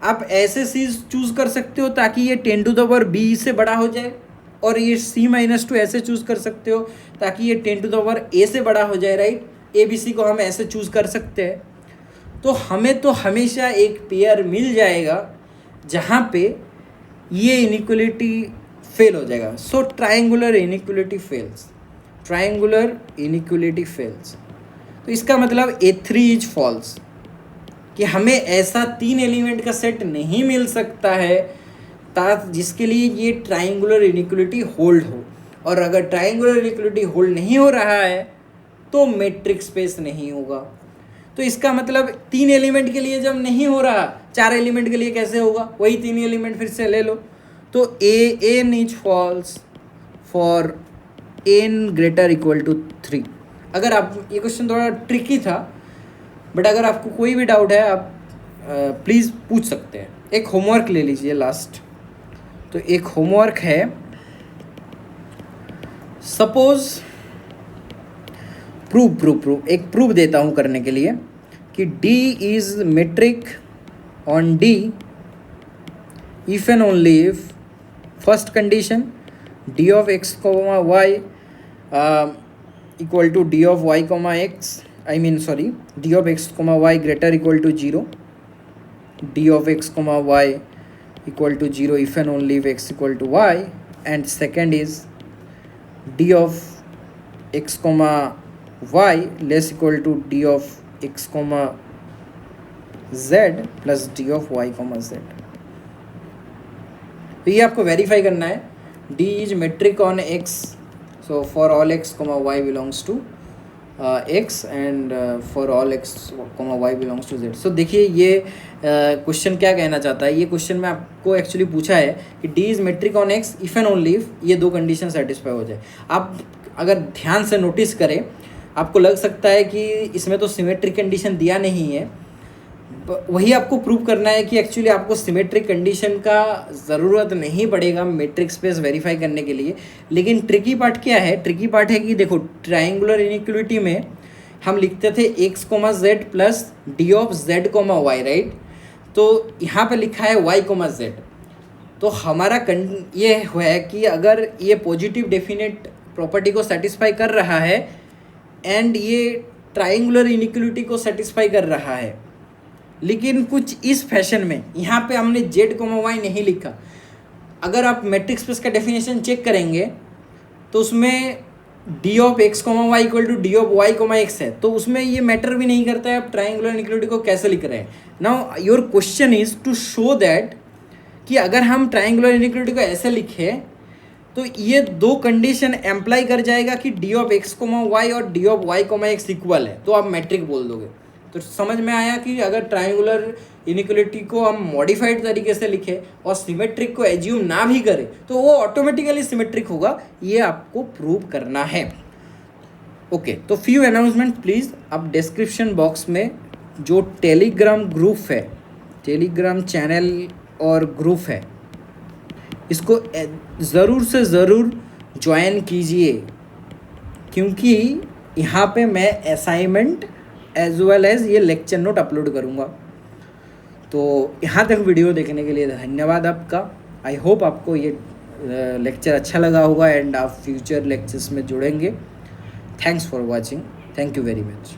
आप ऐसे c चूज़ कर सकते हो ताकि ये 10 टू द पावर b से बड़ा हो जाए, और ये c माइनस 2 ऐसे चूज़ कर सकते हो ताकि ये 10 टू द पावर a से बड़ा हो जाए, राइट? ए बी सी को हम ऐसे चूज़ कर सकते हैं। तो हमें तो हमेशा एक पेयर मिल जाएगा जहाँ पे ये इनइक्वलिटी फेल हो जाएगा। So triangular inequality fails, triangular inequality fails. तो इसका मतलब A3 इज फॉल्स, कि हमें ऐसा 3 एलिमेंट का सेट नहीं मिल सकता है जिसके लिए ये ट्रायंगुलर इनइक्वलिटी होल्ड हो, और अगर ट्रायंगुलर इनइक्वलिटी होल्ड नहीं हो रहा है तो मैट्रिक्स स्पेस नहीं होगा। तो इसका मतलब 3 एलिमेंट के लिए जब नहीं हो रहा, 4 एलिमेंट के लिए कैसे होगा? वही 3 एलिमेंट फिर से ले लो। तो n is false for n greater equal to 3। अगर आप, ये क्वेश्चन थोड़ा ट्रिकी था, बट अगर आपको कोई भी डाउट है आप प्लीज़ पूछ सकते हैं। एक होमवर्क ले लीजिए लास्ट। तो एक होमवर्क है, सपोज प्रूव एक प्रूफ देता हूँ करने के लिए कि D is metric on D if and only if first condition D of x, y equal to D of y, x, D of x, y greater equal to 0, D of x, y equal to 0 if and only if x equal to y, and second is D of x, y less equal to D of x, z plus D of y, z। तो ये आपको verify करना है। D is metric on x, so for all x, y belongs to x and for all x, y belongs to z। सो देखिए ये question क्या कहना चाहता है। ये क्वेश्चन में आपको एक्चुअली पूछा है कि D is metric on x if and only if ये दो कंडीशन सेटिस्फाई हो जाए। आप अगर ध्यान से नोटिस करें, आपको लग सकता है कि इसमें तो सिमेट्रिक कंडीशन दिया नहीं है। वही आपको प्रूव करना है कि एक्चुअली आपको सिमेट्रिक कंडीशन का ज़रूरत नहीं पड़ेगा मैट्रिक्स स्पेस वेरीफाई करने के लिए। लेकिन ट्रिकी पार्ट क्या है? ट्रिकी पार्ट है कि देखो, ट्रायंगुलर इनइक्वलिटी में हम लिखते थे x, z plus D of z, y, right? तो यहाँ पे लिखा है y, z। तो हमारा ये है कि अगर ये पॉजिटिव डेफिनेट प्रॉपर्टी को सेटिस्फाई कर रहा है एंड ये ट्रायंगुलर इनइक्वलिटी को सेटिस्फाई कर रहा है, लेकिन कुछ इस फैशन में यहाँ पे हमने z, y नहीं लिखा। अगर आप मैट्रिक्स स्पेस का डेफिनेशन चेक करेंगे तो उसमें D of x, y equal to D of y, x है, तो उसमें ये मैटर भी नहीं करता है आप ट्रायंगुलर इनइक्वलिटी को कैसे लिख रहे हैं। Now your question is to show that कि अगर हम ट्रायंगुलर इनइक्वलिटी को ऐसे लिखें तो ये दो कंडीशन एम्प्लाई कर जाएगा कि D ऑफ x, y और D of y, x equal है, तो आप मैट्रिक बोल दोगे। तो समझ में आया कि अगर ट्रायंगुलर इनइक्वलिटी को हम मॉडिफाइड तरीके से लिखें और सिमेट्रिक को एज्यूम ना भी करें तो वो ऑटोमेटिकली सिमेट्रिक होगा, ये आपको प्रूव करना है। ओके, तो फ्यू अनाउंसमेंट प्लीज़। आप डिस्क्रिप्शन बॉक्स में जो टेलीग्राम ग्रुप है, टेलीग्राम चैनल और ग्रुप है, इसको ज़रूर से ज़रूर ज्वाइन कीजिए, क्योंकि यहाँ पे मैं असाइनमेंट एज वेल एज ये लेक्चर नोट अपलोड करूँगा। तो यहाँ तक वीडियो देखने के लिए धन्यवाद आपका। आई होप आपको ये लेक्चर अच्छा लगा होगा एंड आप फ्यूचर लेक्चर्स में जुड़ेंगे। Thanks for watching. Thank you very much.